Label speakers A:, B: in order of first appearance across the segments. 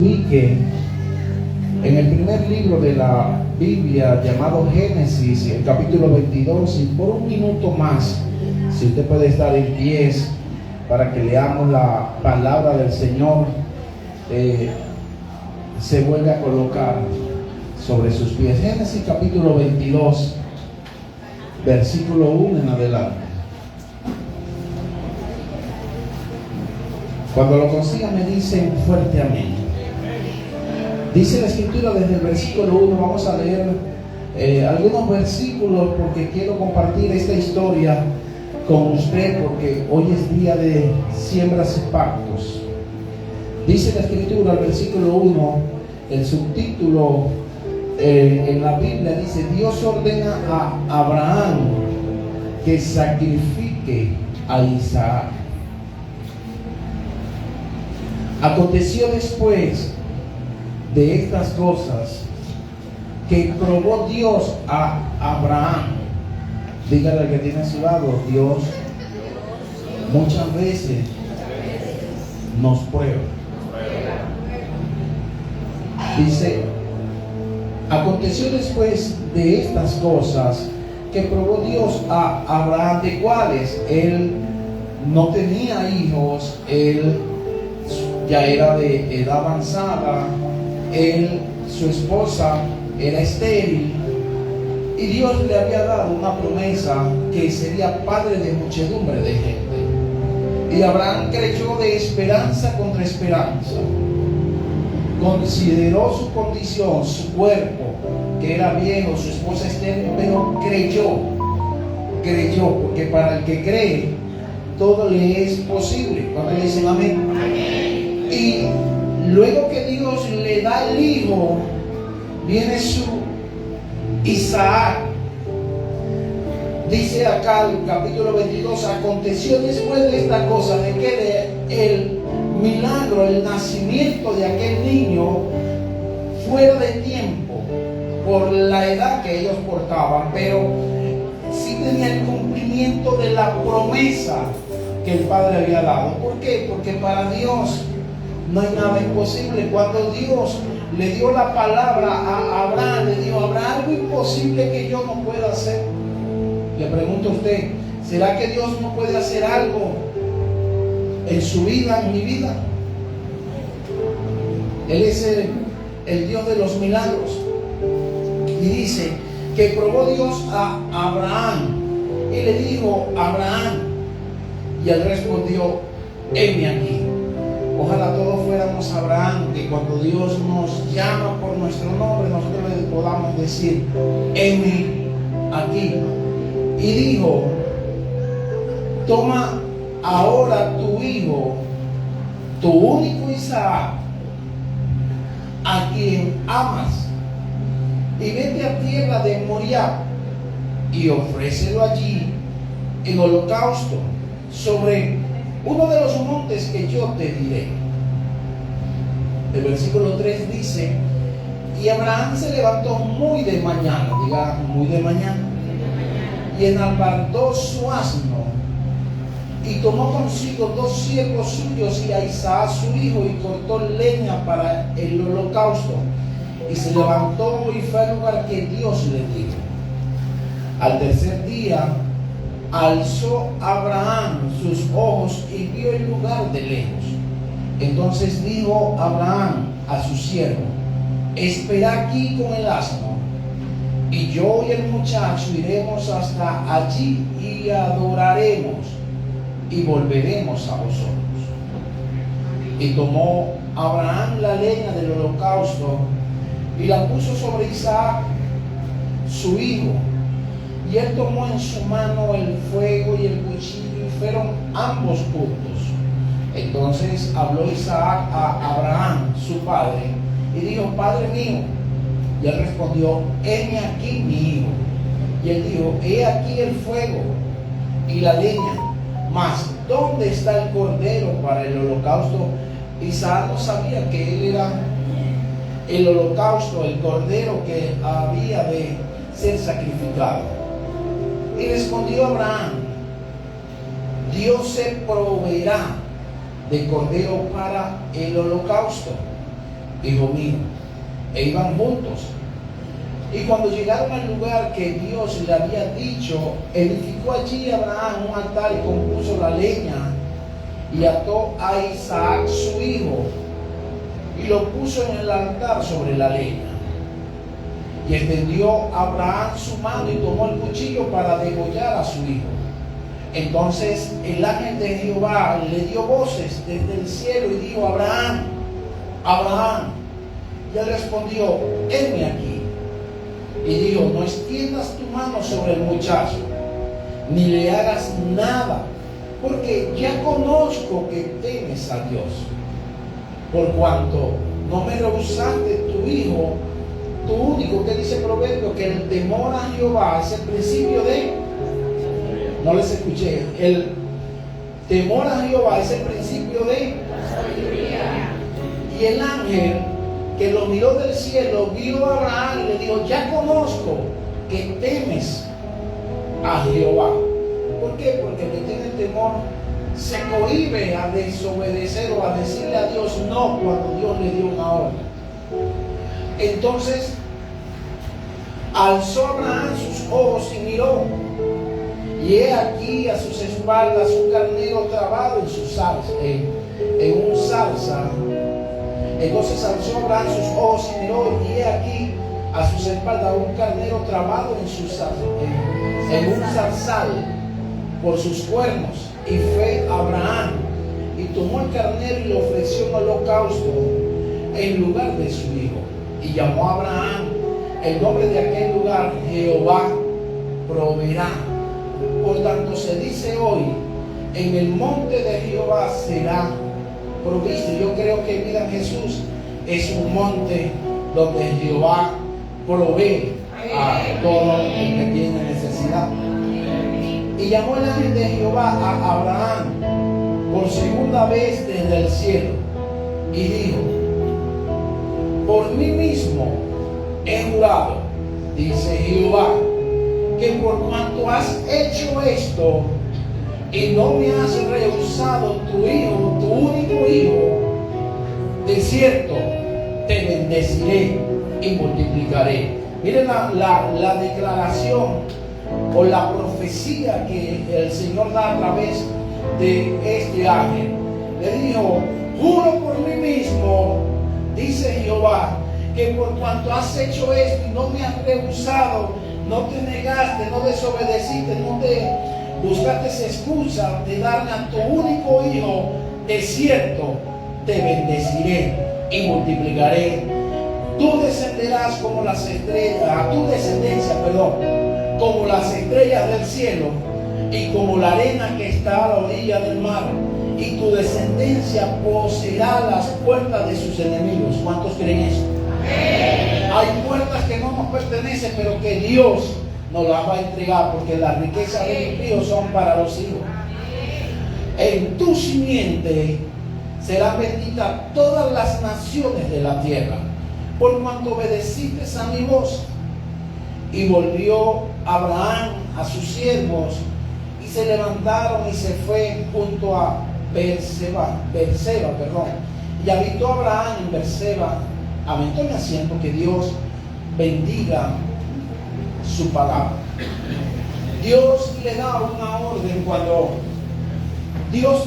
A: Y que en el primer libro de la Biblia, llamado Génesis, el capítulo 22, y por un minuto más, si usted puede estar en pie para que leamos la palabra del Señor, se vuelve a colocar sobre sus pies. Génesis capítulo 22, versículo 1 en adelante. Cuando lo consigan me dicen fuerte amén. Dice la escritura desde el versículo 1, vamos a leer algunos versículos porque quiero compartir esta historia con usted, porque hoy es día de siembras y pactos. Dice la escritura, el versículo 1, el subtítulo en la Biblia dice: Dios ordena a Abraham que sacrifique a Isaac. Aconteció después de estas cosas que probó Dios a Abraham. Dígale al que tiene a su lado: Dios muchas veces nos prueba. Dice: aconteció después de estas cosas que probó Dios a Abraham, de cuales él no tenía hijos, él ya era de edad avanzada, su esposa era estéril, y Dios le había dado una promesa que sería padre de muchedumbre de gente. Y Abraham creyó de esperanza contra esperanza. Consideró su condición, su cuerpo, que era viejo, su esposa estéril, pero creyó, porque para el que cree, todo le es posible. Cuando le dicen amén. Y luego que Dios le da el hijo, viene su Isaac. Dice acá el capítulo 22: aconteció después de esta cosa, de que el milagro, el nacimiento de aquel niño fuera de tiempo por la edad que ellos portaban, pero sí tenía el cumplimiento de la promesa que el Padre había dado. ¿Por qué? Porque para Dios no hay nada imposible. Cuando Dios le dio la palabra a Abraham, le dijo: ¿habrá algo imposible que yo no pueda hacer? Le pregunto a usted: ¿será que Dios no puede hacer algo en su vida, en mi vida? Él es el Dios de los milagros. Y dice que probó Dios a Abraham y le dijo: Abraham. Y él respondió: heme aquí. Ojalá todos fuéramos Abraham, que cuando Dios nos llama por nuestro nombre, nosotros le podamos decir: heme aquí. Y dijo: toma ahora tu hijo, tu único Isaac, a quien amas, y vete a tierra de Moriah y ofrécelo allí en holocausto sobre uno de los montes que yo te diré. El versículo 3 dice: y Abraham se levantó muy de mañana, diga muy de mañana, y enalbardó su asno, y tomó consigo 2 siervos suyos y a Isaac su hijo, y cortó leña para el holocausto, y se levantó y fue al lugar que Dios le dijo. Al tercer día alzó Abraham sus ojos y vio el lugar de lejos. Entonces dijo Abraham a su siervo: espera aquí con el asno, y yo y el muchacho iremos hasta allí y adoraremos, y volveremos a vosotros. Y tomó Abraham la leña del holocausto y la puso sobre Isaac su hijo, y él tomó en su mano el fuego y el cuchillo, y fueron ambos juntos. Entonces habló Isaac a Abraham su padre y dijo: Padre mío. Y él respondió: heme aquí mi hijo. Y él dijo: he aquí el fuego y la leña, mas ¿dónde está el cordero para el holocausto? Isaac no sabía que él era el holocausto, el cordero que había de ser sacrificado. Y respondió Abraham: Dios se proveerá de cordero para el holocausto. hijo mío. E iban juntos. Y cuando llegaron al lugar que Dios le había dicho, edificó allí Abraham un altar y compuso la leña y ató a Isaac su hijo y lo puso en el altar sobre la leña. Y extendió Abraham su mano y tomó el cuchillo para degollar a su hijo. Entonces el ángel de Jehová le dio voces desde el cielo y dijo: Abraham, Abraham. Y él respondió: heme aquí. Y dijo: no extiendas tu mano sobre el muchacho, ni le hagas nada, porque ya conozco que temes a Dios, por cuanto no me rehusaste tu hijo, tu único. Que dice Proverbio que el temor a Jehová es el principio de... No les escuché. El temor a Jehová es el principio de sabiduría. Y el ángel que lo miró del cielo vio a Abraham y le dijo: ya conozco que temes a Jehová. ¿Por qué? Porque el que tiene temor se cohíbe a desobedecer o a decirle a Dios no cuando Dios le dio una orden. Entonces alzó Abraham sus ojos y miró, y he aquí a sus espaldas un carnero trabado en su salsa, en un salsa. Entonces alzó Abraham sus ojos y miró, y he aquí a sus espaldas un carnero trabado en un zarzal por sus cuernos. Y fue Abraham y tomó el carnero y lo ofreció en holocausto en lugar de su hijo. Y llamó a Abraham el nombre de aquel lugar: Jehová proveerá. Por tanto se dice hoy: en el monte de Jehová será provisto. Yo creo que vida en Jesús es un monte donde Jehová provee a todo el que tiene necesidad. Y llamó el ángel de Jehová a Abraham por segunda vez desde el cielo y dijo: por mí mismo he jurado, dice Jehová, que por cuanto has hecho esto y no me has rehusado tu hijo, tu único hijo, de cierto te bendeciré y multiplicaré. Miren la declaración o la profecía que el Señor da a través de este ángel. Le dijo: juro por mí mismo, dice Jehová, que por cuanto has hecho esto y no me has rehusado, no te negaste, no desobedeciste, no te buscaste excusa de darme a tu único hijo, de cierto te bendeciré y multiplicaré. Tú descenderás como las estrellas, a tu descendencia, como las estrellas del cielo y como la arena que está a la orilla del mar. Y tu descendencia poseerá las puertas de sus enemigos. ¿Cuántos creen eso? Amén. Hay puertas que no nos pertenecen, pero que Dios nos las va a entregar, porque las riquezas del impío son para los hijos. En tu simiente serán benditas todas las naciones de la tierra, por cuanto obedeciste a mi voz. Y volvió Abraham a sus siervos, y se levantaron y se fue junto a Berseba, y habitó Abraham en Berseba. Amén. Tome asiento, que Dios bendiga su palabra. Dios le da una orden cuando Dios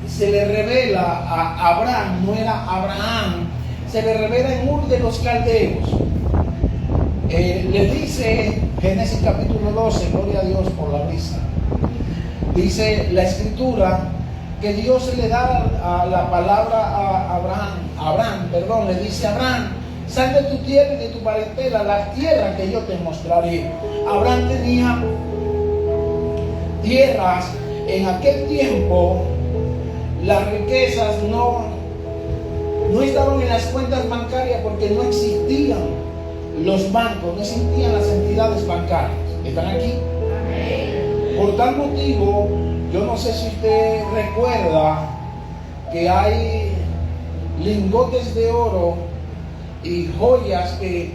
A: se le revela a Abraham, no era Abraham, se le revela en Ur de los Caldeos. Le dice Génesis capítulo 12, gloria a Dios por la risa. Dice la escritura que Dios le da la palabra a Abraham, le dice: Abraham, sal de tu tierra y de tu parentela, la tierra que yo te mostraré. Abraham tenía tierras. En aquel tiempo las riquezas no estaban en las cuentas bancarias, porque no existían los bancos, no existían las entidades bancarias. ¿Están aquí? Por tal motivo, yo no sé si usted recuerda que hay lingotes de oro y joyas que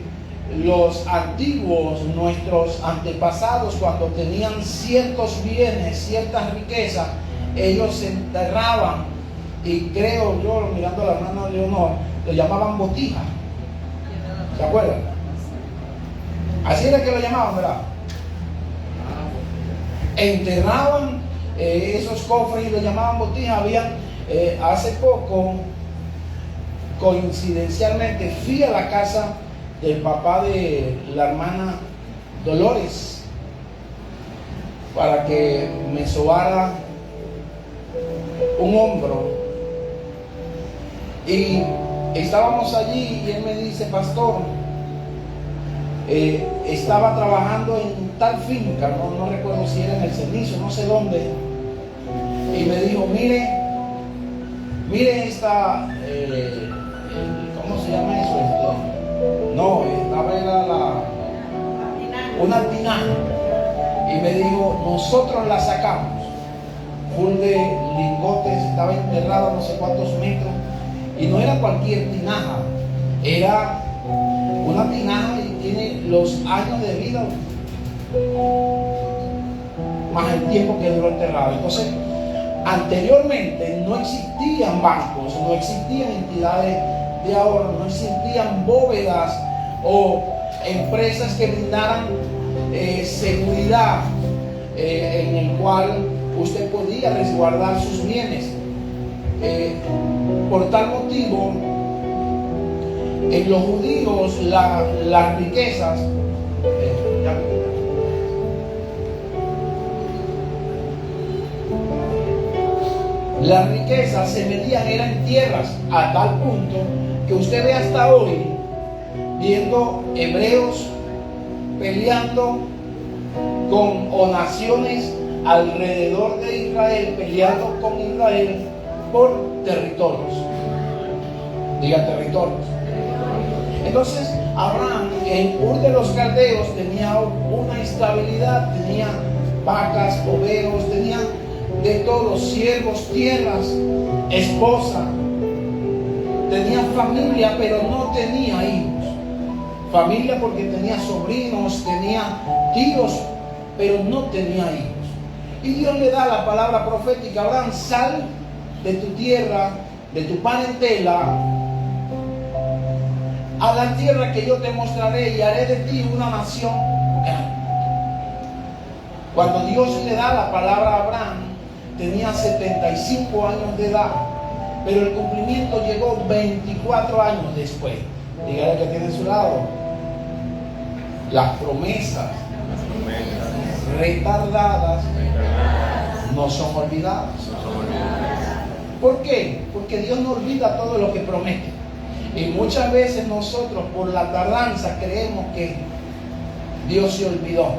A: los antiguos, nuestros antepasados, cuando tenían ciertos bienes, ciertas riquezas, ellos se enterraban, y creo yo, mirando a la hermana Leonor, lo llamaban botija. ¿Se acuerdan? Así era que lo llamaban, ¿verdad? Enterraban esos cofres y lo llamaban botija. Había hace poco, coincidencialmente, fui a la casa del papá de la hermana Dolores para que me sobara un hombro, y estábamos allí y él me dice: pastor, estaba trabajando en tal finca, no recuerdo si era en el Cenizo, no sé dónde, y me dijo: mire esta, ¿cómo se llama eso? No, estaba una tinaja, y me dijo: nosotros la sacamos full de lingotes, estaba enterrada no sé cuántos metros, y no era cualquier tinaja, era una tinaja y tiene los años de vida más el tiempo que duró enterrado. Entonces, anteriormente no existían bancos, no existían entidades de ahorro, no existían bóvedas o empresas que brindaran seguridad en el cual usted podía resguardar sus bienes. Por tal motivo, en los judíos las riquezas se medían eran en tierras, a tal punto que usted ve hasta hoy viendo hebreos peleando o naciones alrededor de Israel peleando con Israel por territorios. Diga territorios. Entonces Abraham en Ur de los Caldeos tenía una estabilidad, tenía vacas, boveros, tenía de todos, siervos, tierras, esposa, tenía familia, pero no tenía hijos. Familia porque tenía sobrinos, tenía tíos, pero no tenía hijos. Y Dios le da la palabra profética: Abraham, sal de tu tierra, de tu parentela, a la tierra que yo te mostraré, y haré de ti una nación grande. Cuando Dios le da la palabra a Abraham, tenía 75 años de edad, pero el cumplimiento llegó 24 años después. Dígale que tiene a su lado: las promesas retardadas no son olvidadas. ¿Por qué? Porque Dios no olvida todo lo que promete. Y muchas veces nosotros, por la tardanza, creemos que Dios se olvidó.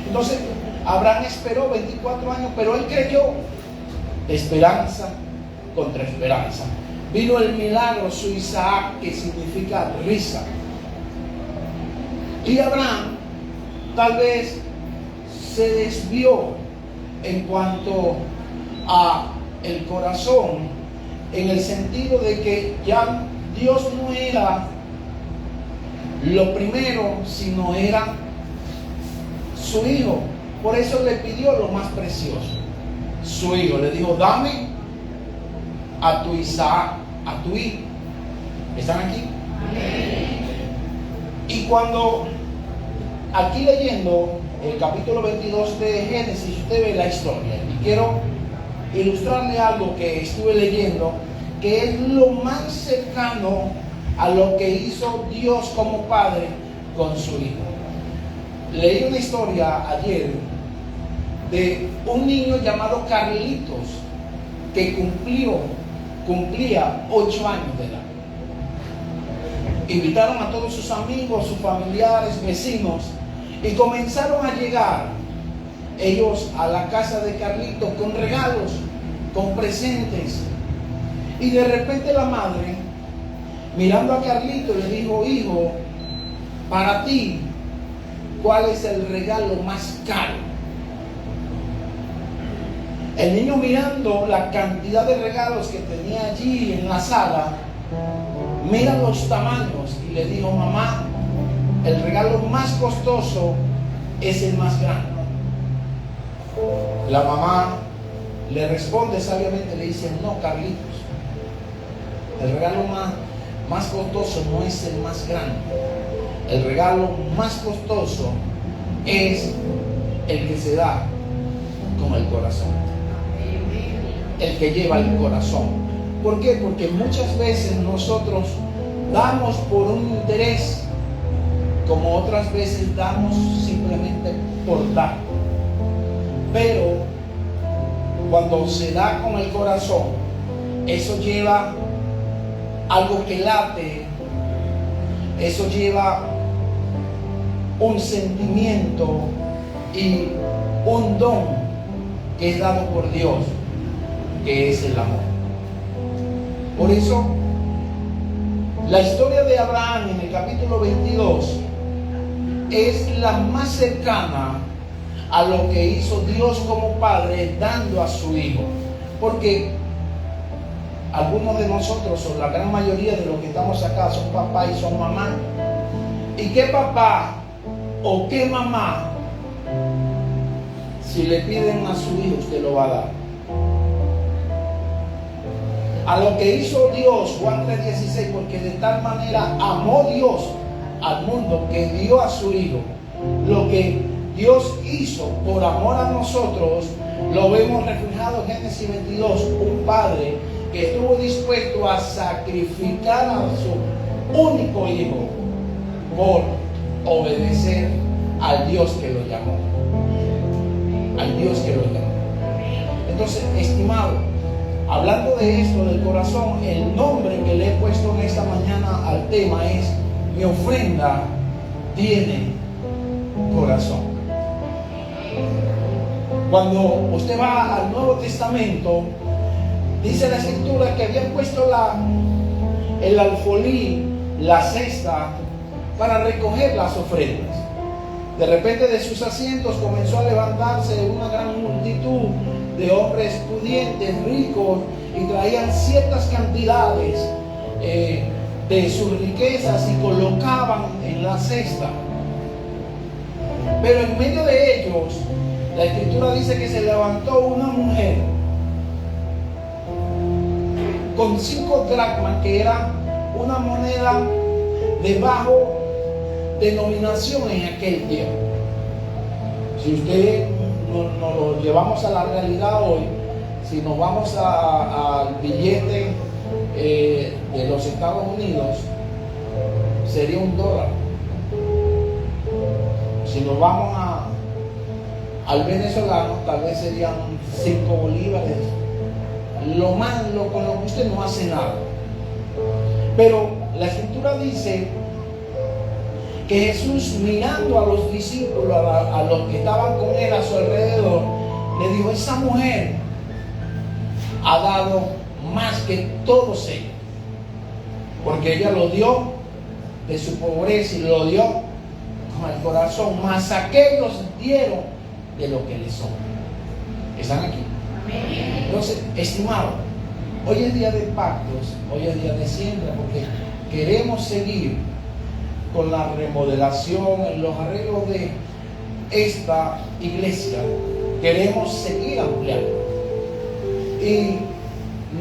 A: Entonces Abraham esperó 24 años, pero él creyó. Esperanza contra esperanza. Vino el milagro, su Isaac, que significa risa. Y Abraham tal vez se desvió en cuanto a el corazón, en el sentido de que ya Dios no era lo primero, sino era su hijo. Por eso le pidió lo más precioso, su hijo. Le dijo: dame a tu Isaac, a tu hijo. ¿Están aquí? Amén. Y cuando aquí leyendo el capítulo 22 de Génesis, usted ve la historia, y quiero ilustrarle algo que estuve leyendo, que es lo más cercano a lo que hizo Dios como padre con su hijo. Leí una historia ayer de un niño llamado Carlitos, que cumplía 8 años de edad. Invitaron a todos sus amigos, sus familiares, vecinos, y comenzaron a llegar ellos a la casa de Carlitos con regalos, con presentes. Y de repente la madre, mirando a Carlitos, le dijo: hijo, para ti, ¿cuál es el regalo más caro? El niño, mirando la cantidad de regalos que tenía allí en la sala, mira los tamaños y le dijo: mamá, el regalo más costoso es el más grande. La mamá le responde sabiamente, le dice: no, Carlitos, El regalo más costoso no es el más grande. El regalo más costoso es el que se da con el corazón. El que lleva el corazón. ¿Por qué? Porque muchas veces nosotros damos por un interés, como otras veces damos simplemente por dar. Pero cuando se da con el corazón, eso lleva algo que late, eso lleva un sentimiento y un don que es dado por Dios, que es el amor. Por eso, la historia de Abraham en el capítulo 22 es la más cercana a lo que hizo Dios como padre dando a su hijo. Porque algunos de nosotros, o la gran mayoría de los que estamos acá, son papá y son mamá. ¿Y qué papá o qué mamá, si le piden a su hijo, usted lo va a dar? A lo que hizo Dios, Juan 3:16, porque de tal manera amó Dios al mundo que dio a su hijo. Lo que Dios hizo por amor a nosotros, lo vemos reflejado en Génesis 22, un padre que estuvo dispuesto a sacrificar a su único hijo por obedecer al Dios que lo llamó. Al Dios que lo llamó. Entonces, estimado, hablando de esto, del corazón, el nombre que le he puesto en esta mañana al tema es: mi ofrenda tiene corazón. Cuando usted va al Nuevo Testamento, dice la Escritura que habían puesto el alfolí, la cesta, para recoger las ofrendas. De repente de sus asientos comenzó a levantarse una gran multitud de hombres pudientes, ricos, y traían ciertas cantidades de sus riquezas y colocaban en la cesta. Pero en medio de ellos, la Escritura dice que se levantó una mujer con 5 dracmas, que era una moneda de bajo denominación en aquel tiempo. Si usted nos lo llevamos a la realidad hoy, si nos vamos al billete de los Estados Unidos, sería $1. Si nos vamos al venezolano, tal vez serían 5 bolívares. Con lo que usted no hace nada. Pero la Escritura dice que Jesús, mirando a los discípulos, a los que estaban con él a su alrededor, le dijo: esa mujer ha dado más que todos ellos, porque ella lo dio de su pobreza y lo dio con el corazón, más aquellos dieron de lo que les sobra. ¿Están aquí? Entonces, estimado, hoy es día de pactos, hoy es día de siembra, porque queremos seguir con la remodelación, los arreglos de esta iglesia. Queremos seguir ampliando. Y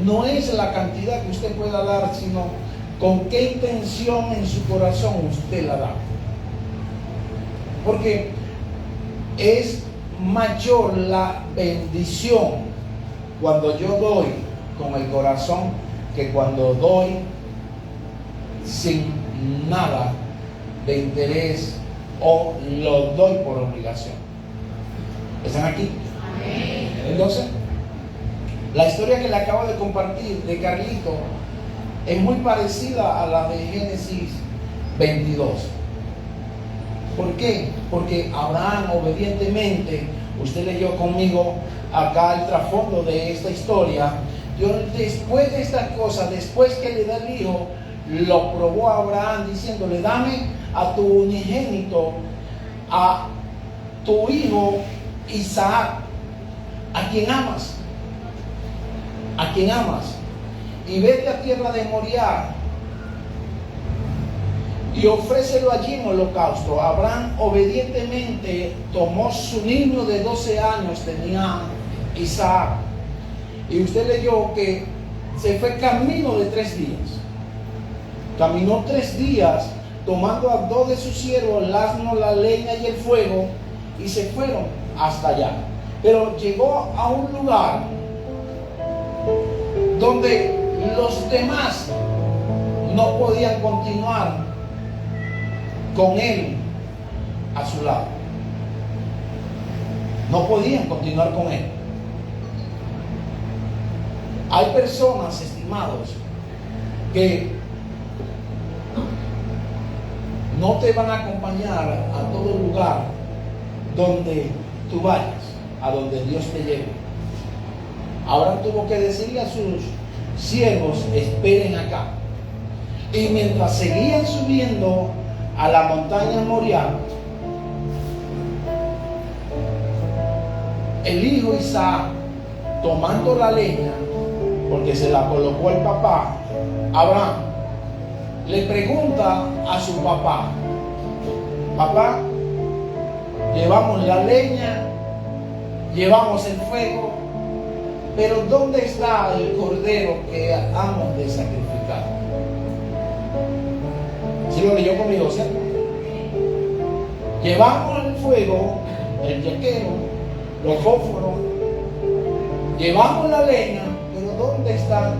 A: no es la cantidad que usted pueda dar, sino con qué intención en su corazón usted la da. Porque es mayor la bendición cuando yo doy con el corazón que cuando doy sin nada de interés o lo doy por obligación. ¿Están aquí? Amén. Entonces, la historia que le acabo de compartir de Carlito es muy parecida a la de Génesis 22. ¿Por qué? Porque Abraham obedientemente, usted leyó conmigo acá el trasfondo de esta historia. Dios, después de esta cosa, después que le da el hijo, lo probó a Abraham diciéndole: dame a tu unigénito, a tu hijo Isaac, a quien amas, y vete a tierra de Moriah y ofrécelo allí en holocausto. Abraham obedientemente tomó su niño de 12 años, tenía Isaac, y usted leyó que se fue camino de 3 días. Caminó 3 días, tomando a 2 de sus siervos, el asno, la leña y el fuego, y se fueron hasta allá. Pero llegó a un lugar donde los demás no podían continuar con él a su lado. No podían continuar con él. Hay personas, estimados, que no te van a acompañar a todo lugar donde tú vayas, a donde Dios te lleve. Abraham tuvo que decirle a sus siervos: esperen acá. Y mientras seguían subiendo a la montaña Moriah, el hijo Isaac, tomando la leña, porque se la colocó el papá, Abraham, le pregunta a su papá: papá, llevamos la leña, llevamos el fuego, pero ¿dónde está el cordero que hemos de sacrificar? ¿Sí lo leyó conmigo, cierto? Llevamos el fuego, el yaquero, los fósforos, llevamos la leña, pero ¿dónde está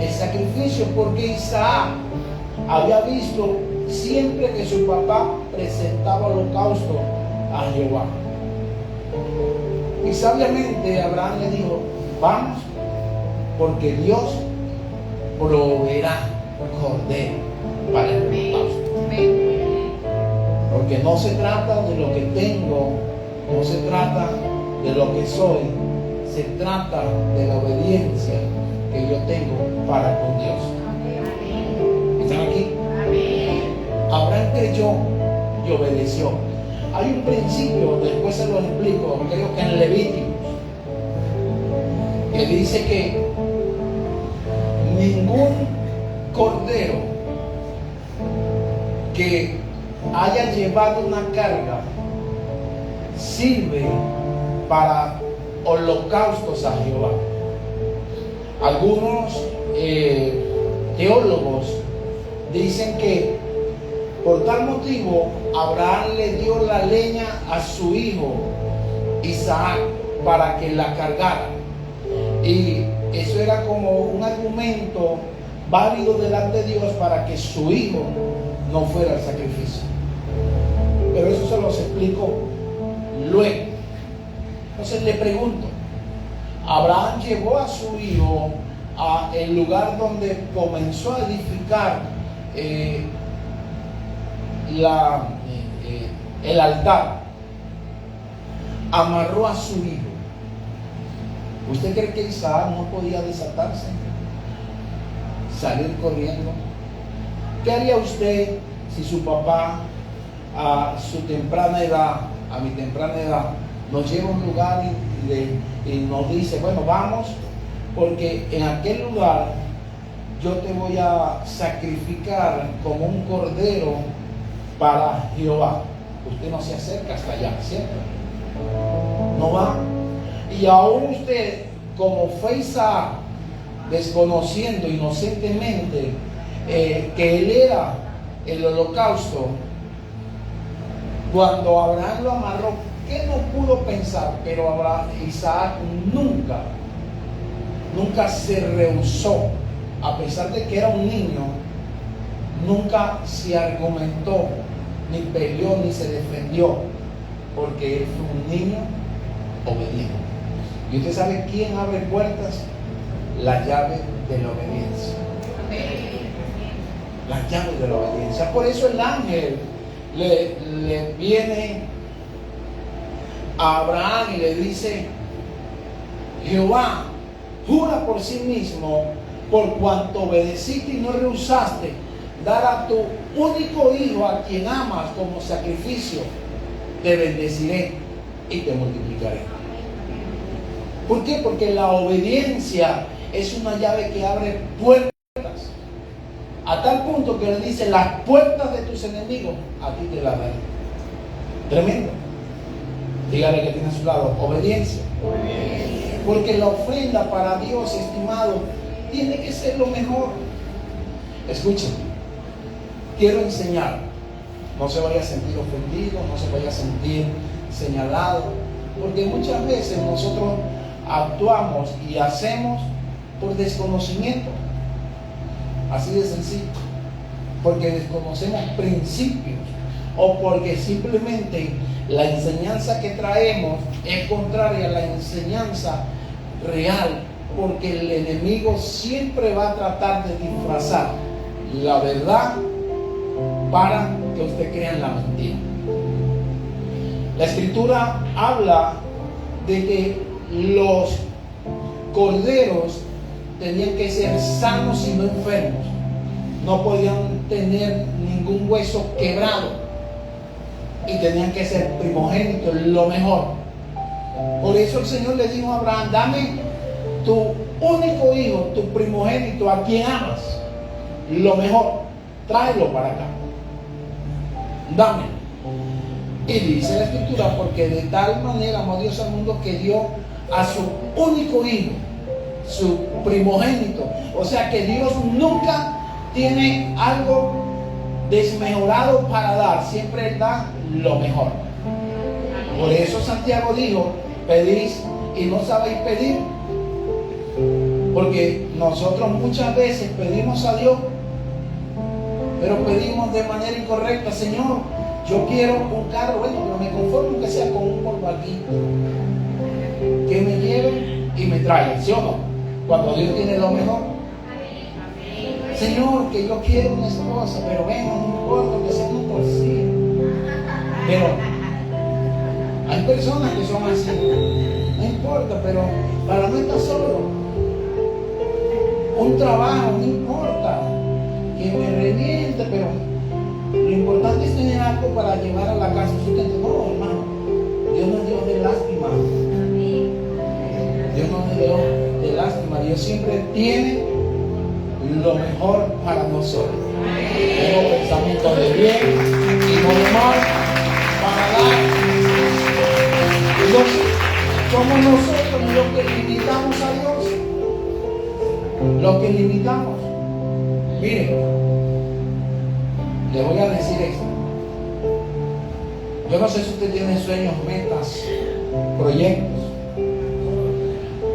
A: el sacrificio? Porque Isaac había visto siempre que su papá presentaba holocausto a Jehová. Y sabiamente Abraham le dijo: vamos, porque Dios proveerá cordero para el holocausto. Porque no se trata de lo que tengo, no se trata de lo que soy, se trata de la obediencia que yo tengo para con Dios. ¿Están aquí? Abraham creyó y obedeció. Hay un principio, después se lo explico, creo que en Levíticos, que dice que ningún cordero que haya llevado una carga sirve para holocaustos a Jehová. Algunos teólogos dicen que por tal motivo Abraham le dio la leña a su hijo Isaac para que la cargara, y eso era como un argumento válido delante de Dios para que su hijo no fuera el sacrificio. Pero eso se los explico luego. Entonces le pregunto: Abraham llevó a su hijo a el lugar donde comenzó a edificar el altar, amarró a su hijo. ¿Usted cree que Isaac no podía desatarse, salir corriendo? ¿Qué haría usted si su papá a su temprana edad, a mi temprana edad, nos lleva a un lugar y nos dice: bueno, vamos, porque en aquel lugar yo te voy a sacrificar como un cordero para Jehová? Usted no se acerca hasta allá, ¿cierto? No va. Y aún usted, como fue Isaac, desconociendo inocentemente que él era el holocausto, cuando Abraham lo amarró, ¿qué no pudo pensar? Pero Isaac nunca se rehusó, a pesar de que era un niño, nunca se argumentó, ni peleó, ni se defendió, porque él fue un niño obediente. ¿Y usted sabe quién abre puertas? La llave de la obediencia. La llave de la obediencia. Por eso el ángel le viene a Abraham y le dice: Jehová jura por sí mismo, por cuanto obedeciste y no rehusaste dar a tu único hijo, a quien amas, como sacrificio, te bendeciré y te multiplicaré. ¿Por qué? Porque la obediencia es una llave que abre puertas, a tal punto que le dice: las puertas de tus enemigos a ti te las daré. Tremendo. Dígale que tiene a su lado: obediencia. Porque la ofrenda para Dios, estimado, tiene que ser lo mejor. Escuchen, quiero enseñar. No se vaya a sentir ofendido, no se vaya a sentir señalado, porque muchas veces nosotros actuamos y hacemos por desconocimiento, así de sencillo, porque desconocemos principios o porque simplemente la enseñanza que traemos es contraria a la enseñanza real, porque el enemigo siempre va a tratar de disfrazar la verdad para que usted crea en la mentira. La escritura habla de que los corderos tenían que ser sanos y no enfermos, no podían tener ningún hueso quebrado y tenían que ser primogénitos, lo mejor. Por eso el Señor le dijo a Abraham: dame tu único hijo, tu primogénito, a quien amas, lo mejor, tráelo para acá, dame. Y dice la escritura: porque de tal manera amó Dios al mundo que dio a su único hijo, su primogénito. O sea que Dios nunca tiene algo desmejorado para dar, siempre Él da lo mejor. Por eso Santiago dijo: pedís y no sabéis pedir. Porque nosotros muchas veces pedimos a Dios, pero pedimos de manera incorrecta. Señor, yo quiero un carro, bueno, pero me conformo que sea con un Volkswagen, que me lleve y me traiga, ¿sí o no? Cuando Dios tiene lo mejor. Señor, que yo quiero una esposa, pero venga, no importa que sea un torcido. Pero hay personas que son así, no importa, pero para no estar solo, un trabajo, no importa, que me reviente, pero lo importante es tener algo para llevar a la casa. No, hermano, Dios no es Dios de lástima. Dios no es Dios de lástima. Dios siempre tiene lo mejor para nosotros. Tengo pensamientos de bien y no de mal para dar. Entonces, somos nosotros los que limitamos a Dios. Los que limitamos. Miren, le voy a decir esto. Yo no sé si usted tiene sueños, metas, proyectos.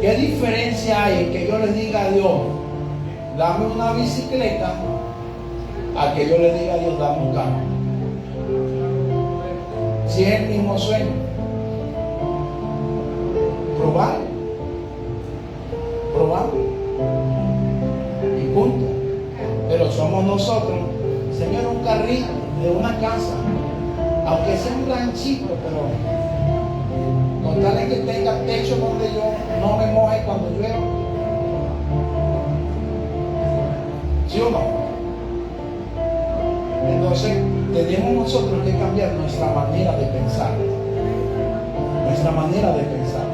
A: ¿Qué diferencia hay en que yo le diga a Dios: dame una bicicleta, a que yo le diga a Dios: dame un carro? Si es el mismo sueño. Probarlo y punto. Pero somos nosotros: Señor, un carrito de una casa, aunque sea un ranchito, pero con tal de que tenga techo donde yo no me moje cuando llueva. ¿Sí o no? Entonces tenemos nosotros que cambiar nuestra manera de pensar. Nuestra manera de pensar.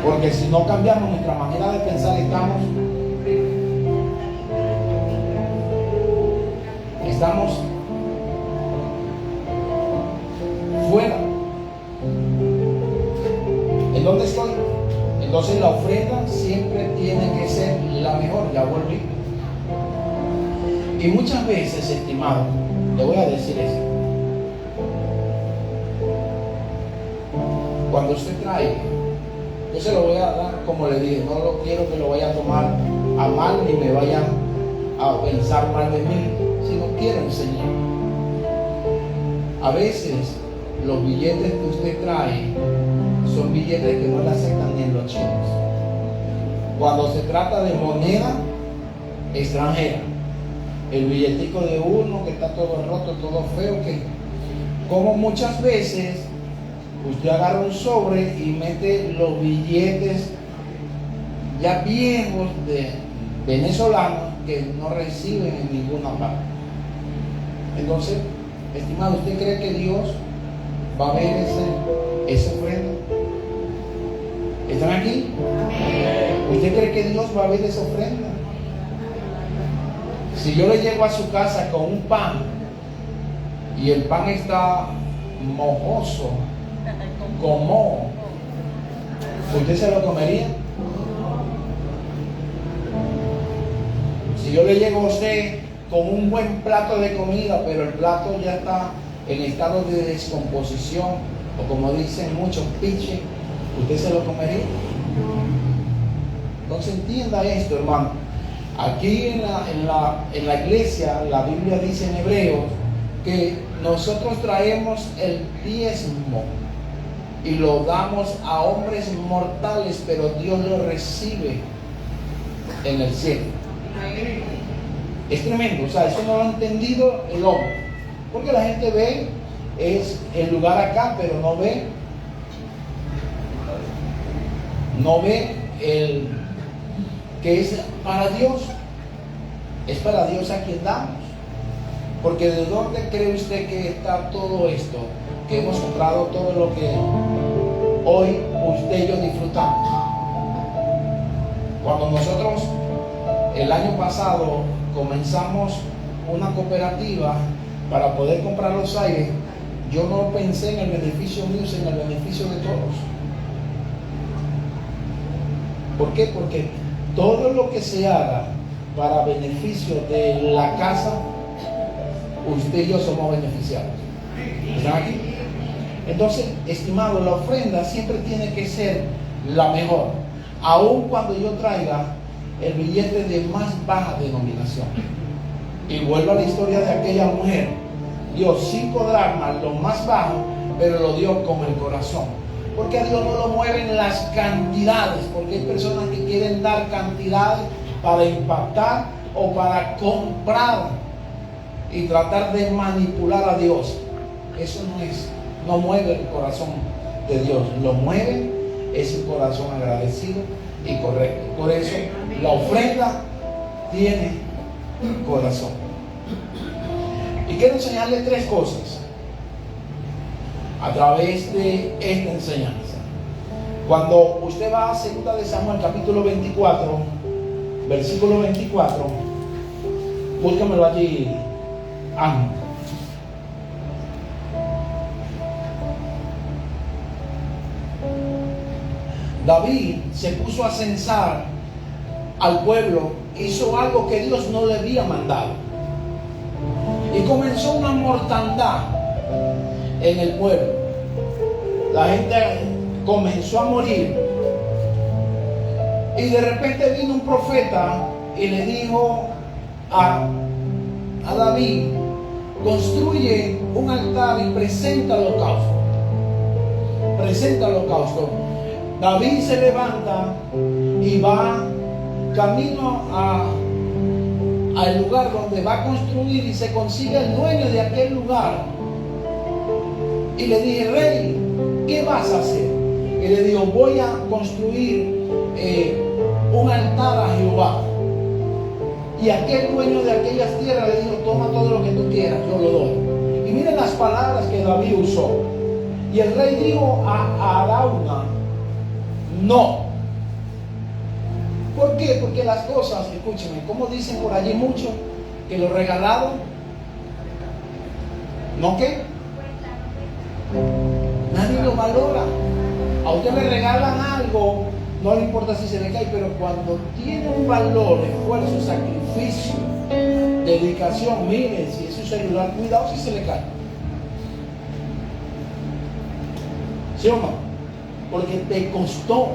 A: Porque si no cambiamos nuestra manera de pensar, estamos fuera. ¿En dónde estoy? Entonces la ofrenda siempre tiene que ser la mejor. Ya volví. Y muchas veces, estimado, le voy a decir esto: cuando usted trae, yo se lo voy a dar como le dije, no lo quiero que lo vaya a tomar a mal ni me vayan a pensar mal de mí, sino quiero enseñar. A veces los billetes que usted trae son billetes que no le aceptan ni en los chinos. Cuando se trata de moneda extranjera, el billetico de uno que está todo roto, todo feo, que como muchas veces usted agarra un sobre y mete los billetes ya viejos de venezolanos que no reciben en ninguna parte. Entonces, estimado, ¿usted cree que Dios va a ver esa ofrenda? ¿Están aquí? ¿Usted cree que Dios va a ver esa ofrenda? Si yo le llego a su casa con un pan y el pan está mojoso, con moho, ¿usted se lo comería? Si yo le llego a usted con un buen plato de comida, pero el plato ya está en estado de descomposición, o como dicen muchos, piche, ¿usted se lo comería? Entonces entienda esto, hermano. Aquí en la iglesia, la Biblia dice en Hebreos que nosotros traemos el diezmo y lo damos a hombres mortales, pero Dios lo recibe en el cielo. Es tremendo, o sea, eso no lo ha entendido el hombre, porque la gente ve es el lugar acá, pero no ve el que es para Dios. Es para Dios a quien damos. Porque ¿de dónde cree usted que está todo esto? Que hemos comprado todo lo que hoy usted y yo disfrutamos. Cuando nosotros el año pasado comenzamos una cooperativa para poder comprar los aires, yo no pensé en el beneficio mío, sino en el beneficio de todos. ¿Por qué? Porque todo lo que se haga para beneficio de la casa, usted y yo somos beneficiados. ¿Están aquí? Entonces, estimado, la ofrenda siempre tiene que ser la mejor, aun cuando yo traiga el billete de más baja denominación. Y vuelvo a la historia de aquella mujer. Dio 5 dracmas, lo más bajo, pero lo dio con el corazón. Porque a Dios no lo mueven las cantidades, porque hay personas que quieren dar cantidades para impactar o para comprar y tratar de manipular a Dios. Eso no mueve el corazón de Dios. Lo mueve es un corazón agradecido y correcto. Por eso la ofrenda tiene corazón. Y quiero enseñarle 3 cosas a través de esta enseñanza. Cuando usted va a 2 de Samuel capítulo 24, versículo 24, búscamelo allí, Ángel. David se puso a censar al pueblo, hizo algo que Dios no le había mandado y comenzó una mortandad en el pueblo. La gente comenzó a morir y de repente vino un profeta y le dijo a David: construye un altar y presenta el holocausto. Presenta el holocausto. David se levanta y va camino al lugar donde va a construir y se consigue el dueño de aquel lugar. Y le dije: rey, ¿qué vas a hacer? Y le digo: voy a construir un altar a Jehová. Y aquel dueño de aquellas tierras le dijo: toma todo lo que tú quieras, yo lo doy. Y miren las palabras que David usó. Y el rey dijo a Arauna: no. ¿Por qué? Porque las cosas, escúcheme, como dicen por allí mucho, que lo regalado, ¿no qué? Nadie lo valora. A usted le regalan algo, no le importa si se le cae, pero cuando tiene un valor, esfuerzo, sacrificio, dedicación, miren, si es su celular, cuidado si se le cae. ¿Sí o no? Porque te costó.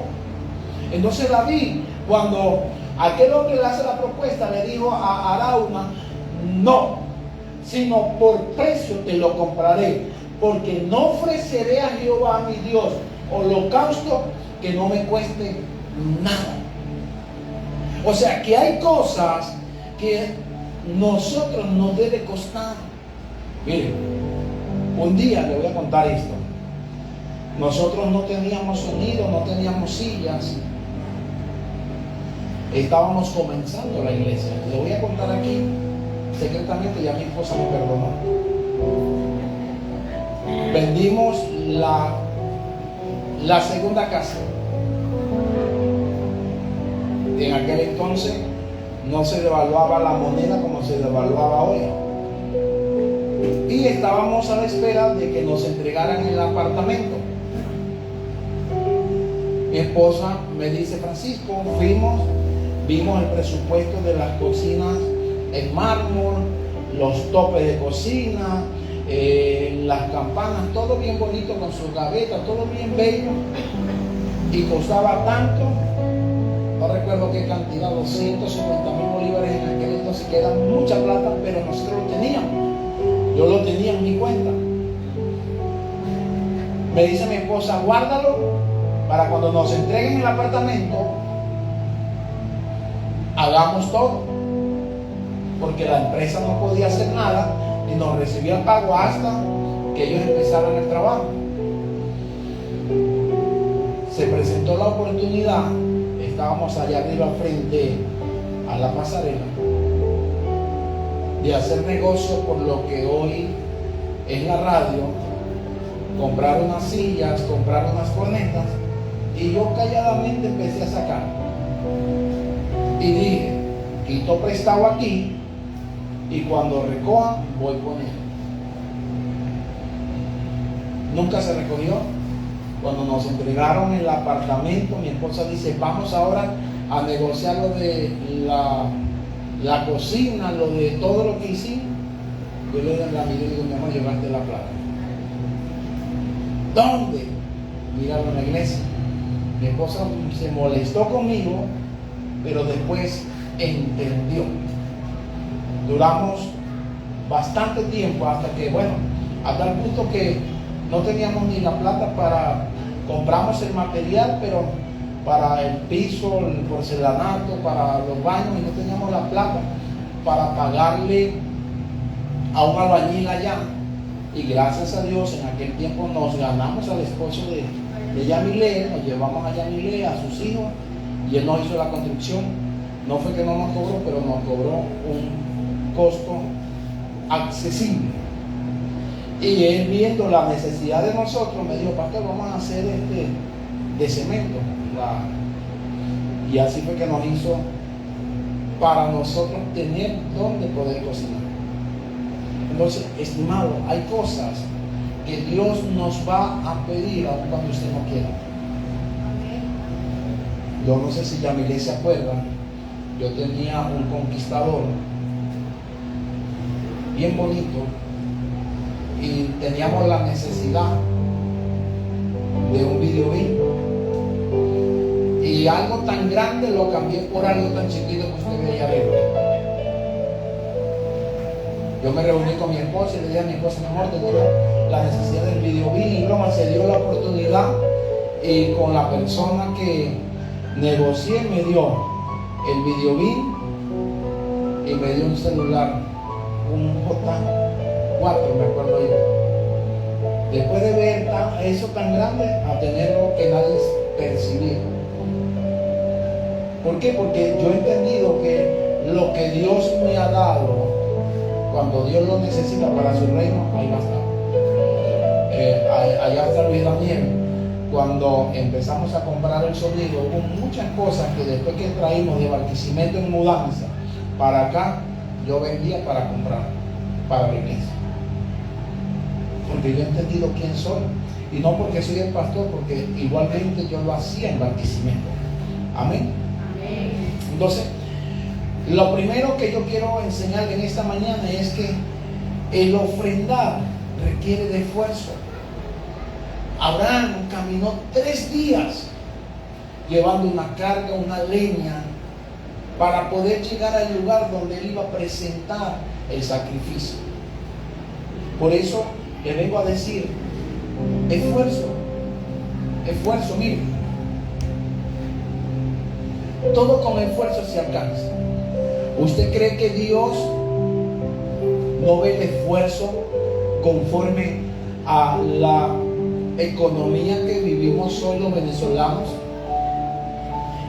A: Entonces David, cuando aquel hombre le hace la propuesta, le dijo a Arauna: no, sino por precio te lo compraré, porque no ofreceré a Jehová mi Dios holocausto que no me cueste nada. O sea que hay cosas que nosotros nos debe costar. Miren, un día le voy a contar esto. Nosotros no teníamos sonido, no teníamos sillas. Estábamos comenzando la iglesia. Le voy a contar aquí secretamente, ya mi esposa me perdonó. Vendimos la segunda casa. En aquel entonces no se devaluaba la moneda como se devaluaba hoy. Y estábamos a la espera de que nos entregaran el apartamento. Mi esposa me dice: Francisco, vimos el presupuesto de las cocinas en mármol, los topes de cocina, las campanas, todo bien bonito con sus gavetas, todo bien bello, y costaba tanto, no recuerdo qué cantidad, 250,000 bolívares en aquel entonces, que era mucha plata, pero nosotros lo teníamos. Yo lo tenía en mi cuenta. Me dice mi esposa, guárdalo para cuando nos entreguen el apartamento, hagamos todo, porque la empresa no podía hacer nada y nos recibía el pago hasta que ellos empezaran el trabajo. Se presentó la oportunidad, estábamos allá arriba frente a la pasarela, de hacer negocio por lo que hoy es la radio, comprar unas sillas, comprar unas cornetas, y yo calladamente empecé a sacar. Y dije, quito prestado aquí, y cuando recojan, voy poniendo. Nunca se recogió. Cuando nos entregaron el apartamento, mi esposa dice, vamos ahora a negociar lo de la cocina, lo de todo lo que hicimos. Yo le doy la mirada y digo, mi amor, llevaste la plata. ¿Dónde? Míralo en la iglesia. Mi esposa se molestó conmigo, pero después entendió. Duramos bastante tiempo hasta que, bueno, a tal punto que no teníamos ni la plata para, compramos el material, pero para el piso, el porcelanato, para los baños, y no teníamos la plata para pagarle a un albañil allá. Y gracias a Dios en aquel tiempo nos ganamos al esposo de Yamile, nos llevamos a Yamile, a sus hijos, y él nos hizo la construcción. No fue que no nos cobró, pero nos cobró un costo accesible. Y él, viendo la necesidad de nosotros, me dijo, pastor, vamos a hacer de cemento. Y así fue que nos hizo, para nosotros tener donde poder cocinar. Entonces, estimado, hay cosas que Dios nos va a pedir aun cuando usted no quiera. Yo no sé si Yamile se acuerda, yo tenía un Conquistador bien bonito y teníamos la necesidad de un videobeam, y algo tan grande lo cambié por algo tan chiquito que usted veía arriba. Yo me reuní con mi esposa y le dije a mi esposa, mi amor, tengo la necesidad del videobeam, y broma, se dio la oportunidad, y con la persona que negocié me dio el videobeam y me dio un celular, un J4, me acuerdo yo. Después de ver eso tan grande, a tenerlo que nadie percibía. ¿Por qué? Porque yo he entendido que lo que Dios me ha dado, cuando Dios lo necesita para su reino, ahí va a estar. Allá está Luis Daniel. Cuando empezamos a comprar el sonido, hubo muchas cosas que después que traímos de Barquisimeto en mudanza para acá, yo vendía para comprar para la iglesia. Porque yo he entendido quién soy. Y no porque soy el pastor, porque igualmente yo lo hacía en Barquisimeto. Amén. Entonces, lo primero que yo quiero enseñarle en esta mañana es que el ofrendar requiere de esfuerzo. Abraham caminó 3 días llevando una carga, una leña, para poder llegar al lugar donde él iba a presentar el sacrificio. Por eso le vengo a decir, esfuerzo, mire. Todo con esfuerzo se alcanza. ¿Usted cree que Dios no ve el esfuerzo conforme a la economía que vivimos hoy los venezolanos?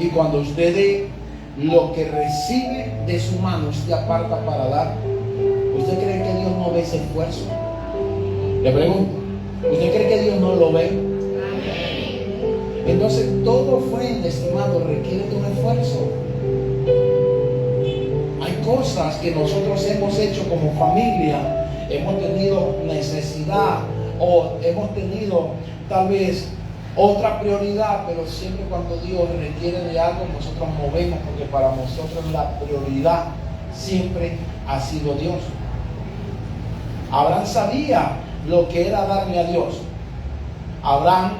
A: Y cuando usted dé lo que recibe de su mano, usted aparta para dar, ¿usted cree que Dios no ve ese esfuerzo? Le pregunto, ¿usted cree que Dios no lo ve? Entonces, todo ofrenda, estimado, requiere de un esfuerzo. Hay cosas que nosotros hemos hecho como familia, hemos tenido necesidad o hemos tenido tal vez otra prioridad, pero siempre cuando Dios requiere de algo, nosotros movemos, porque para nosotros la prioridad siempre ha sido Dios. Abraham sabía lo que era darle a Dios. Abraham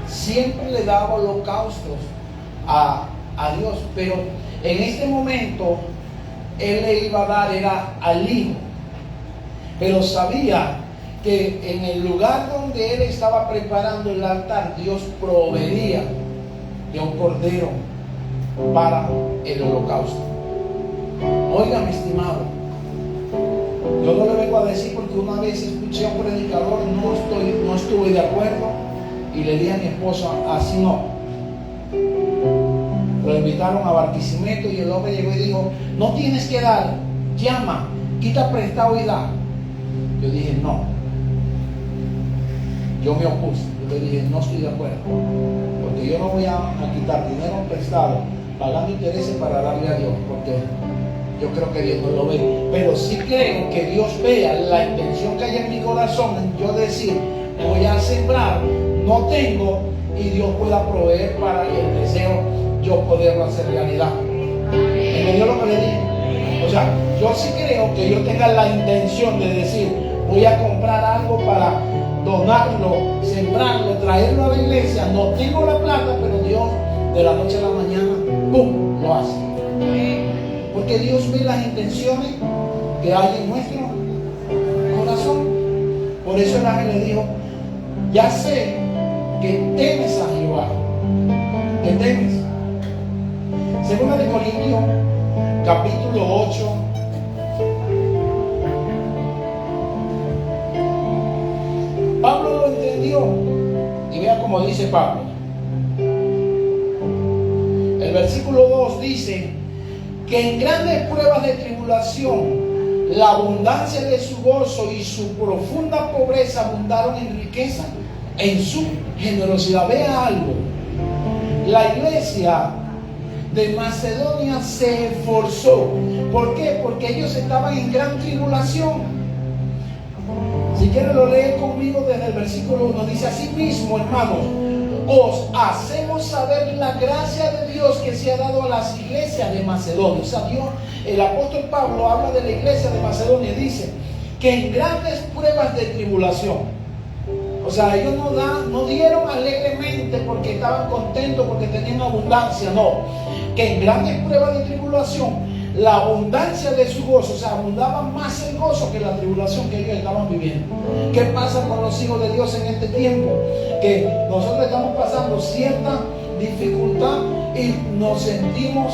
A: siempre le daba holocaustos a Dios, pero en este momento él le iba a dar era al hijo, pero sabía que en el lugar donde él estaba preparando el altar, Dios proveería de un cordero para el holocausto. Oiga, mi estimado, yo no le vengo a decir porque una vez escuché a un predicador, no estuve de acuerdo y le dije a mi esposa, así no. Lo invitaron a Barquisimeto y el hombre llegó y dijo, no tienes que dar, llama, quita prestado y da. Yo dije, no. Yo me opuse. Yo le dije, no estoy de acuerdo, porque yo no voy a quitar dinero prestado pagando intereses para darle a Dios, porque yo creo que Dios no lo ve. Pero sí creo que Dios vea la intención que hay en mi corazón en yo decir, voy a sembrar, no tengo, y Dios pueda proveer para el deseo yo poderlo hacer realidad. ¿Entendió lo que le dije? O sea, yo sí creo que yo tenga la intención de decir, voy a comprar algo para donarlo, sembrarlo, traerlo a la iglesia. No tengo la plata, pero Dios de la noche a la mañana, ¡pum!, lo hace. Porque Dios ve las intenciones que hay en nuestro corazón. Por eso el ángel le dijo, ya sé que temes a Jehová, que temes. Segunda de Corintios, capítulo 8. Pablo lo entendió. Y vea cómo dice Pablo. El versículo 2 dice que en grandes pruebas de tribulación la abundancia de su gozo y su profunda pobreza abundaron en riqueza, en su generosidad. Vea algo. La iglesia de Macedonia se esforzó. ¿Por qué? Porque ellos estaban en gran tribulación. Si quieren lo leen conmigo desde el versículo 1. Dice, así mismo, hermanos, os hacemos saber la gracia de Dios que se ha dado a las iglesias de Macedonia. O sea, Dios, el apóstol Pablo habla de la iglesia de Macedonia y dice que en grandes pruebas de tribulación. O sea, ellos no dieron alegremente porque estaban contentos, porque tenían abundancia, no. Que en grandes pruebas de tribulación, la abundancia de su gozo, o sea, abundaba más el gozo que la tribulación que ellos estaban viviendo. ¿Qué pasa con los hijos de Dios en este tiempo? Que nosotros estamos pasando cierta dificultad y nos sentimos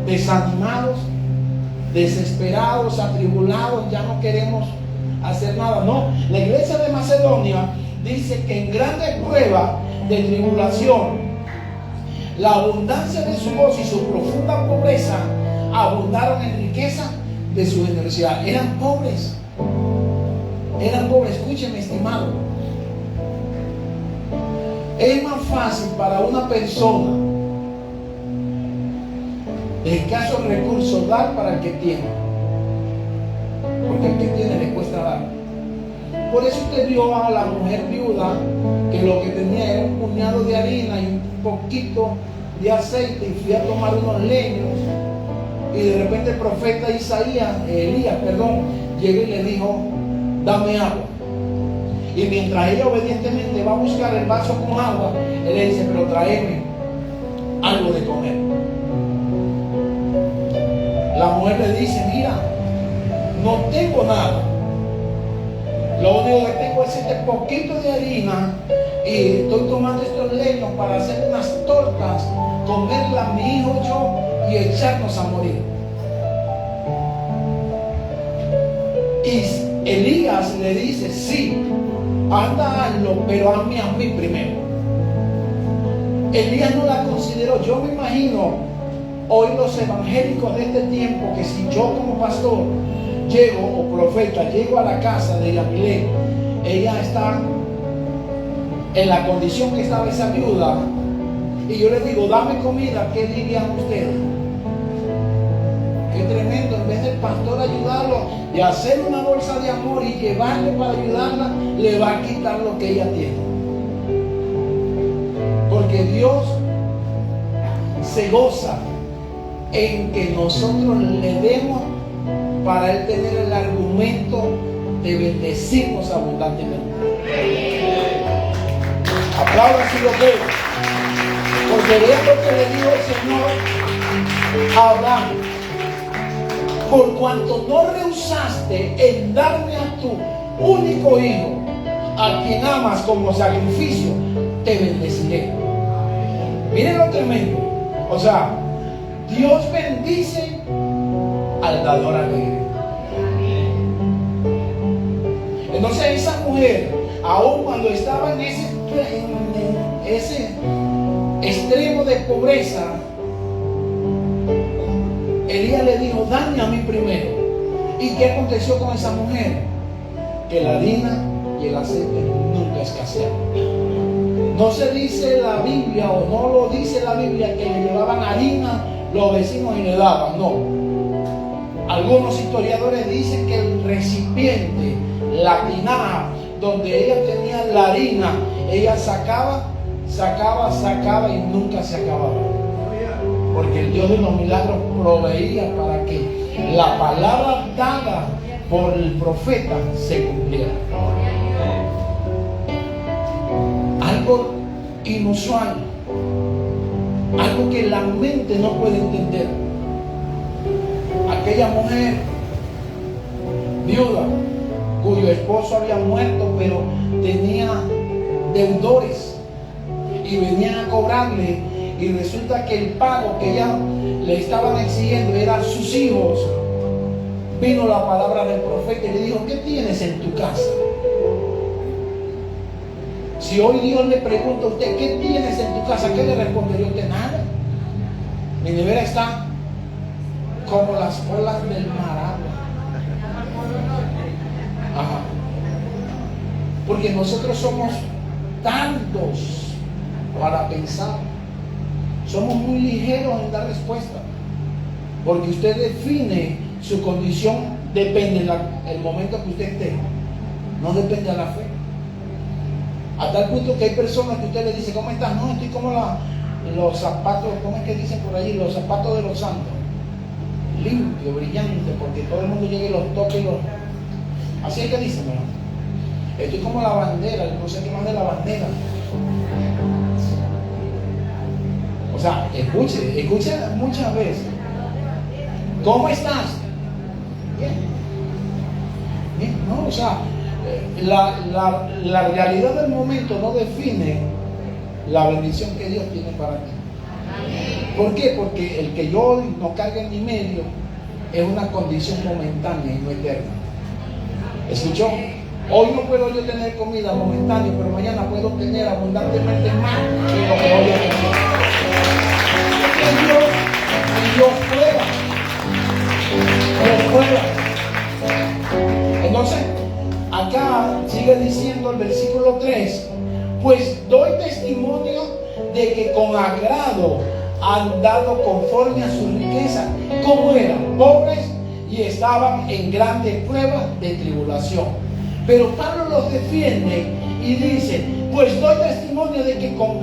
A: desanimados, desesperados, atribulados, ya no queremos hacer nada. No, la iglesia de Macedonia dice que en grandes pruebas de tribulación, la abundancia de su gozo y su profunda pobreza abundaron en riqueza de su generosidad. Eran pobres. Escúcheme, estimado. Es más fácil para una persona de escasos recursos dar para el que tiene, porque el que tiene le cuesta dar. Por eso usted vio a la mujer viuda que lo que tenía era un puñado de harina y un poquito de aceite, y fui a tomar unos leños, y de repente el profeta Elías, llegó y le dijo, dame agua. Y mientras ella obedientemente va a buscar el vaso con agua, él le dice, pero tráeme algo de comer. La mujer le dice, mira, no tengo nada, lo único que tengo es este poquito de harina y estoy tomando estos leños para hacer unas tortas, comerlas mi hijo y yo y echarnos a morir. Y Elías le dice, sí, anda, hazlo, pero hazme a mí primero. Elías no la consideró. Yo me imagino hoy los evangélicos de este tiempo, que si yo como pastor llego, o profeta, llego a la casa de Yamilé, ella está en la condición que estaba esa viuda, y yo le digo, dame comida, ¿qué dirían ustedes? Qué tremendo. En vez del pastor ayudarlo y hacer una bolsa de amor y llevarle para ayudarla, le va a quitar lo que ella tiene. Porque Dios se goza en que nosotros le demos para él tener el argumento de bendecirnos abundantemente. Aplaudan si lo creen. Porque vean lo que le dijo el Señor a Abraham: por cuanto no rehusaste en darme a tu único hijo, a quien amas como sacrificio, te bendeciré. Miren lo tremendo. O sea, Dios bendice al dador alegre. Entonces esa mujer, aun cuando estaba en ese extremo de pobreza, Elías le dijo: dame a mí primero. ¿Y qué aconteció con esa mujer? Que la harina y el aceite nunca escasearon. No se dice la Biblia, o no lo dice la Biblia, que le llevaban harina los vecinos y le daban. No. Algunos historiadores dicen que el recipiente, la tinaja donde ella tenía la harina, ella sacaba y nunca se acababa. Porque el Dios de los milagros proveía para que la palabra dada por el profeta se cumpliera. Algo inusual, algo que la mente no puede entender. Aquella mujer viuda, cuyo esposo había muerto, pero tenía deudores y venían a cobrarle, y resulta que el pago que ya le estaban exigiendo eran sus hijos. Vino la palabra del profeta y le dijo: ¿qué tienes en tu casa? Si hoy Dios le pregunta a usted: ¿qué tienes en tu casa?, ¿qué le respondería usted? Nada. Mi nevera está como las olas del mar. Ajá. Porque nosotros somos tantos para pensar, somos muy ligeros en dar respuesta, porque usted define su condición, depende del momento que usted esté, no depende de la fe. A tal punto que hay personas que usted le dice: ¿cómo estás? No, estoy como los zapatos, ¿cómo es que dicen por allí? Los zapatos de los santos, limpio, brillante, porque todo el mundo llega y los toca y los... Así es que dicen, ¿no? Estoy como la bandera, el concepto más de la bandera. O sea, escuche muchas veces: ¿cómo estás? Bien. Bien, ¿no? O sea, la realidad del momento no define la bendición que Dios tiene para ti. ¿Por qué? Porque el que yo hoy no cargue en mi medio es una condición momentánea y no eterna. ¿Escuchó? Hoy no puedo yo tener comida momentánea, pero mañana puedo tener abundantemente más de lo que hoy he tenido. Dios prueba. Entonces, acá sigue diciendo el versículo 3: pues doy testimonio de que con agrado han dado conforme a su riqueza, como eran pobres y estaban en grandes pruebas de tribulación. Pero Pablo los defiende y dice: pues doy testimonio de que con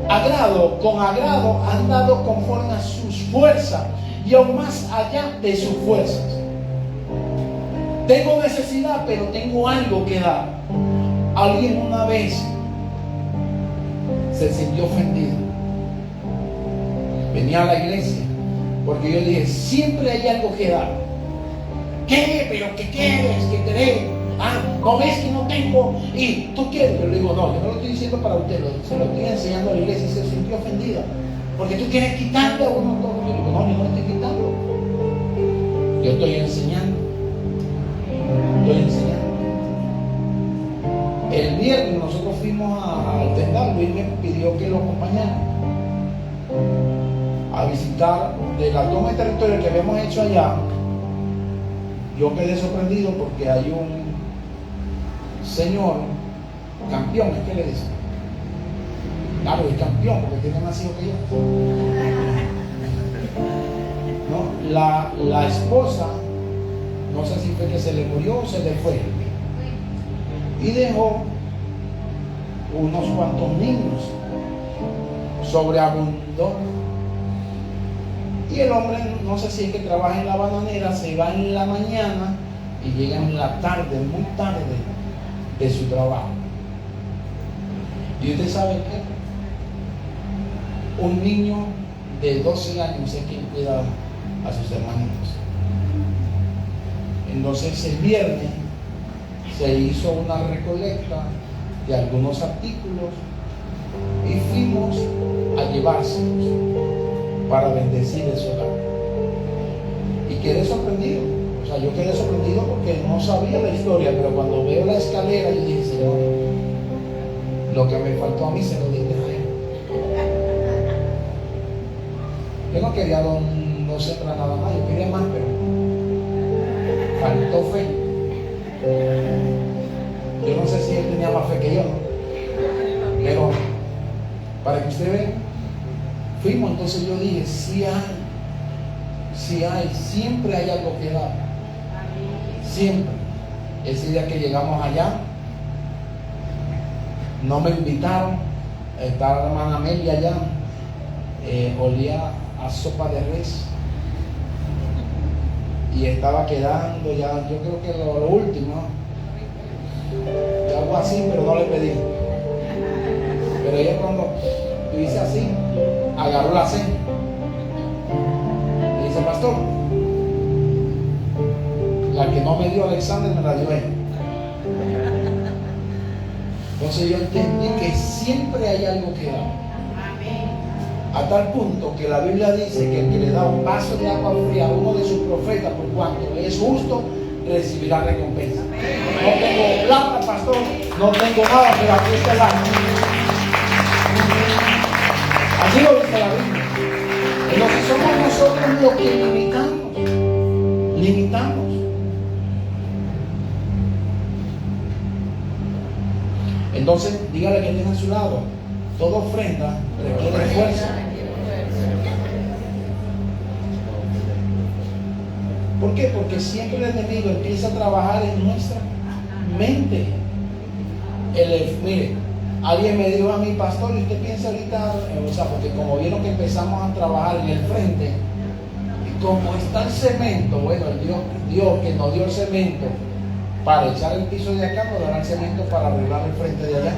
A: agrado han dado conforme a sus fuerzas y aún más allá de sus fuerzas. Tengo necesidad, pero tengo algo que dar. Alguien una vez se sintió ofendido. Venía a la iglesia porque yo dije: siempre hay algo que dar. ¿Qué? ¿Pero qué quieres? ¿Qué querés? ¿No ves que no tengo? Y tú quieres. Yo le digo: no, yo no lo estoy diciendo para usted, se lo estoy enseñando a la iglesia. Y se sintió ofendida porque tú quieres quitarle a uno todo. Yo le digo: no, yo no lo estoy quitando, yo estoy enseñando. El viernes nosotros fuimos al Tendal. Luis me pidió que lo acompañara a visitar de la toma de territorio que habíamos hecho allá. Yo quedé sorprendido porque hay un señor campeón, ¿es que le dicen? Claro, es campeón porque tiene más hijos que yo. ¿No? La esposa, no sé si fue que se le murió o se le fue, y dejó unos cuantos niños, sobreabundó. Y el hombre, no sé si es que trabaja en la bananera, se va en la mañana y llega en la tarde, muy tarde de su trabajo. ¿Y usted sabe qué? Un niño de 12 años es quien cuida a sus hermanitos. Entonces el viernes se hizo una recolecta de algunos artículos y fuimos a llevárselos para bendecir el hogar. Y quedé sorprendido. O sea, yo quedé sorprendido porque no sabía la historia, pero cuando veo la escalera yo dije, Señor, lo que me faltó a mí se lo diste a él. Yo no quería no sembrar nada más, yo quería más, pero faltó fe. Yo no sé si él tenía más fe que yo, ¿no? Pero para que usted vea, fuimos, entonces yo dije, si hay, siempre hay algo que dar. Siempre. Ese día que llegamos allá, no me invitaron, estaba la hermana Amelia allá, olía a sopa de res y estaba quedando ya, yo creo que lo último, algo así, pero no le pedí. Pero ella cuando yo hice así, agarró la cena y dice, pastor, la que no me dio Alexander me la dio él. Entonces yo entendí que siempre hay algo que dar. A tal punto que la Biblia dice que el que le da un vaso de agua fría a uno de sus profetas, por cuanto es justo, recibirá recompensa. No tengo plata, pastor, no tengo nada, pero aquí está el agua. Así lo dice la Biblia. Entonces somos nosotros los que limitamos. Entonces, dígale que tiene a su lado, toda ofrenda requiere esfuerzo. ¿Por qué? Porque siempre el enemigo empieza a trabajar en nuestra mente. Mire, alguien me dijo a mí, pastor, y usted piensa ahorita, o sea, porque como vieron que empezamos a trabajar en el frente, y como está el cemento, bueno, el Dios que nos dio el cemento para echar el piso de acá, nos dará el cemento para arreglar el frente de allá.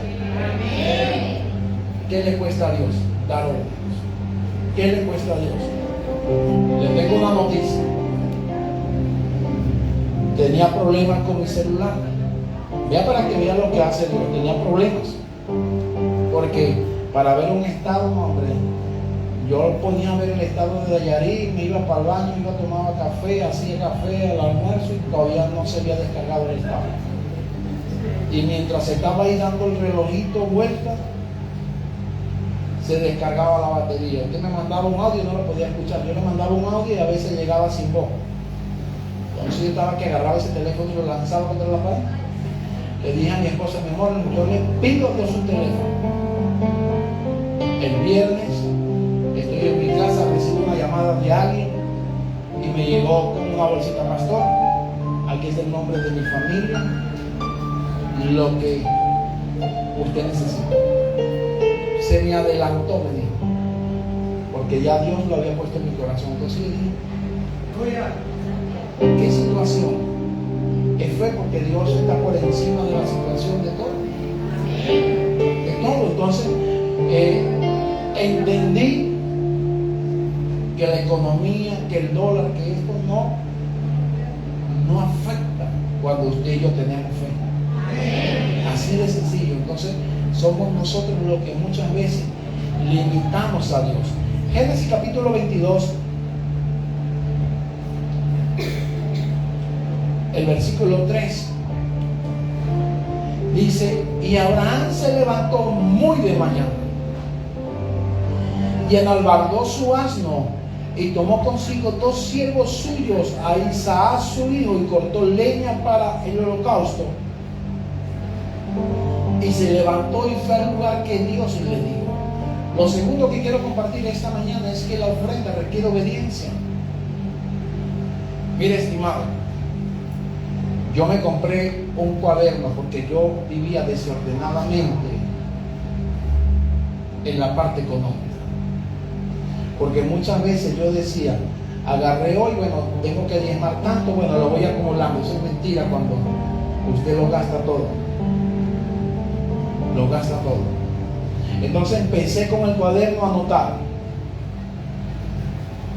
A: ¿Qué le cuesta a Dios? Dar órdenes. ¿Qué le cuesta a Dios? Le tengo una noticia. Tenía problemas con mi celular. Vea para que vea lo que hace Dios. Tenía problemas. Porque para ver un estado, hombre, yo ponía a ver el estado de Dayarí, me iba para el baño, iba a tomar café, hacía café al almuerzo y todavía no se había descargado el estado. Y mientras estaba ahí dando el relojito vuelta, se descargaba la batería. Usted me mandaba un audio y no lo podía escuchar. Yo le mandaba un audio y a veces llegaba sin voz. Entonces yo estaba que agarraba ese teléfono y lo lanzaba contra la pared. Le dije a mi esposa, mi amor, yo le pido a Dios un teléfono. El viernes estoy en mi casa, recibo una llamada de alguien y me llegó con una bolsita, pastor, aquí está el nombre de mi familia, lo que usted necesita. Se me adelantó, me dijo, porque ya Dios lo había puesto en mi corazón. Entonces le dije, ¿qué situación? Fue porque Dios está por encima de la situación de todo. De todo. Entonces, entendí que la economía, que el dólar, que esto no afecta cuando usted y yo tenemos fe. Así de sencillo. Entonces, somos nosotros los que muchas veces limitamos a Dios. Génesis capítulo 22. El versículo 3 dice, y Abraham se levantó muy de mañana y enalbardó su asno y tomó consigo 2 siervos suyos, a Isaac su hijo, y cortó leña para el holocausto, y se levantó y fue al lugar que Dios le dijo. Lo segundo que quiero compartir esta mañana es que la ofrenda requiere obediencia. Mire, estimado, yo me compré un cuaderno porque yo vivía desordenadamente en la parte económica. Porque muchas veces yo decía, agarré hoy, bueno, tengo que diezmar tanto, bueno, lo voy acumulando. Eso es mentira cuando usted lo gasta todo. Lo gasta todo. Entonces empecé con el cuaderno a anotar.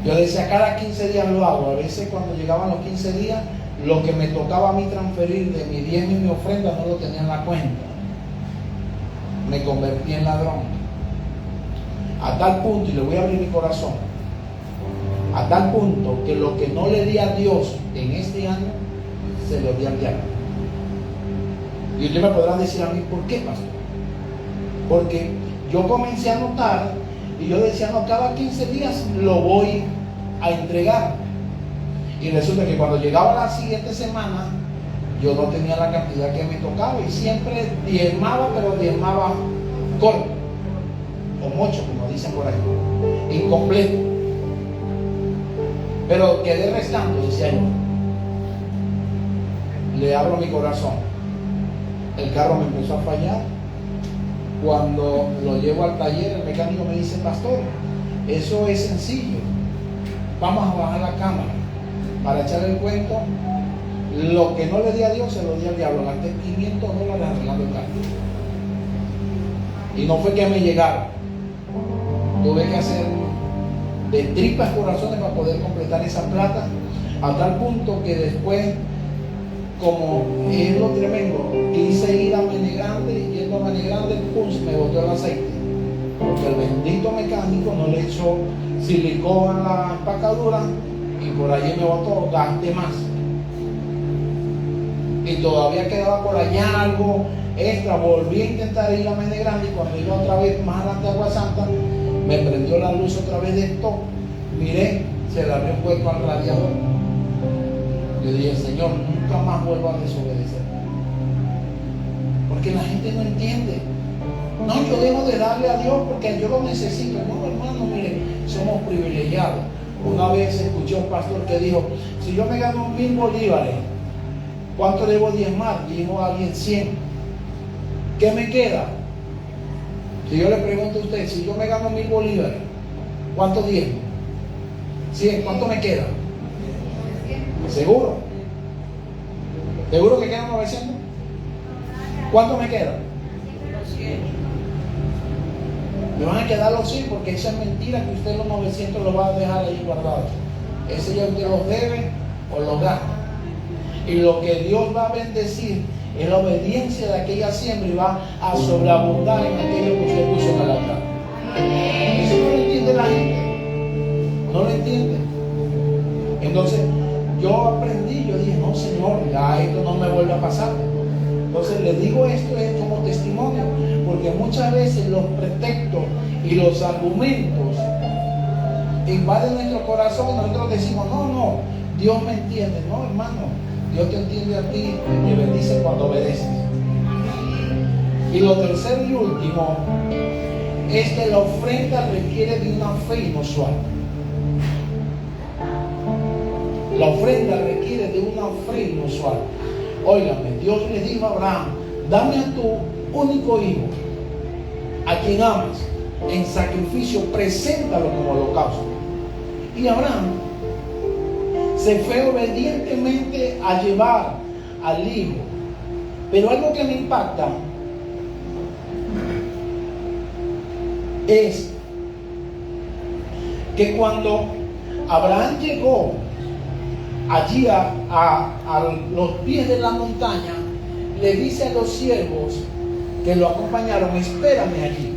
A: Yo decía, cada 15 días lo hago. A veces cuando llegaban los 15 días, lo que me tocaba a mí transferir de mi diezmo y mi ofrenda no lo tenía en la cuenta. Me convertí en ladrón. A tal punto, y le voy a abrir mi corazón, a tal punto que lo que no le di a Dios en este año, se lo di al diablo. Y usted me podrá decir a mí, ¿por qué, pastor? Porque yo comencé a anotar y yo decía, no, cada 15 días lo voy a entregar. Y resulta que cuando llegaba la siguiente semana, yo no tenía la cantidad que me tocaba y siempre diezmaba, pero diezmaba corto, o mucho, como dicen por ahí, incompleto. Pero quedé restando, decía yo. Le abro mi corazón. El carro me empezó a fallar. Cuando lo llevo al taller, el mecánico me dice, pastor, eso es sencillo. Vamos a bajar la cámara. Para echar el cuento, lo que no le di a Dios se lo di al diablo. Gasté $500 arreglando el carro. Y no fue que me llegaron. Tuve que hacer de tripas corazones para poder completar esa plata, a tal punto que después, como es lo tremendo, quise ir a Mene Grande, y yendo a Mene Grande, me botó el aceite, porque el bendito mecánico no le echó silicona a la empacadura y por allí me botó, gasté más. Y todavía quedaba por allá algo extra. Volví a intentar ir a Mene Grande y cuando iba otra vez más adelante a Agua Santa, me prendió la luz otra vez de esto. Miré, se le abrió un hueco al radiador. Yo dije, Señor, nunca más vuelvo a desobedecer. Porque la gente no entiende. No, yo debo de darle a Dios porque yo lo necesito. No, hermano, mire, somos privilegiados. Una vez escuché a un pastor que dijo, si yo me gano 1000 bolívares, ¿cuánto debo diezmar? Dijo alguien 100. ¿Qué me queda? Si yo le pregunto a usted, si yo me gano 1000 bolívares, ¿cuánto diezmo? 100, ¿cuánto me queda? ¿Seguro? ¿Seguro que quedan 900? ¿Cuánto me queda? Me van a quedar los 100 porque esa es mentira que usted los 900 los va a dejar ahí guardados. Ese ya usted los debe o los gasta. Y lo que Dios va a bendecir es la obediencia de aquella siembra y va a sobreabundar en aquello que usted puso en el altar. Eso no lo entiende la gente. No lo entiende. Entonces yo aprendí, yo dije, no, Señor, ya esto no me vuelve a pasar. Entonces le digo esto es como testimonio, porque muchas veces los pretextos y los argumentos invaden nuestro corazón y nosotros decimos, no, Dios me entiende. No, hermano, Dios te entiende a ti y te bendice cuando obedeces. Y lo tercero y último es que la ofrenda requiere de una fe inusual. La ofrenda requiere de una fe inusual. Óigame, Dios le dijo a Abraham, dame a tu único hijo, a quien amas, en sacrificio, preséntalo como holocausto. Y Abraham se fue obedientemente a llevar al hijo. Pero algo que me impacta es que cuando Abraham llegó allí a los pies de la montaña, le dice a los siervos que lo acompañaron, espérame allí,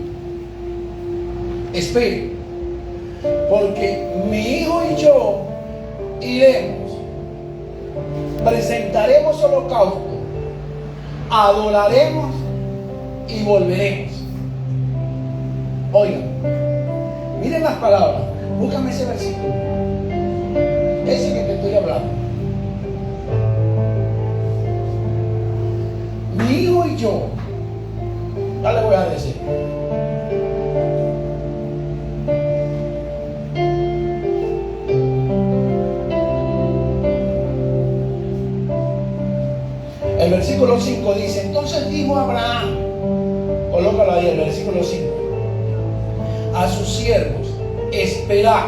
A: espere, porque mi hijo y yo iremos, presentaremos holocausto, adoraremos y volveremos. Oigan, miren las palabras, búscame ese versículo, ese que te estoy hablando. Mi hijo y yo, ya le voy a decir. El versículo 5 dice, entonces dijo Abraham, colócalo ahí el versículo 5, a sus siervos, esperad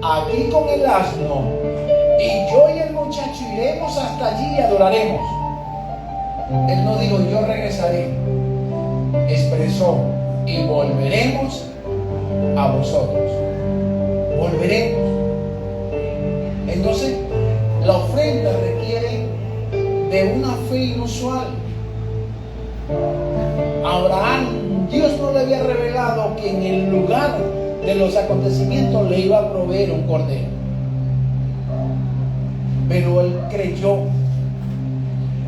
A: aquí con el asno, y yo y el muchacho iremos hasta allí y adoraremos. Él no dijo, yo regresaré. Expresó, y volveremos a vosotros. Volveremos. Entonces, la ofrenda requiere de una fe inusual. Abraham, Dios no le había revelado que en el lugar de los acontecimientos le iba a proveer un cordero. Pero él creyó.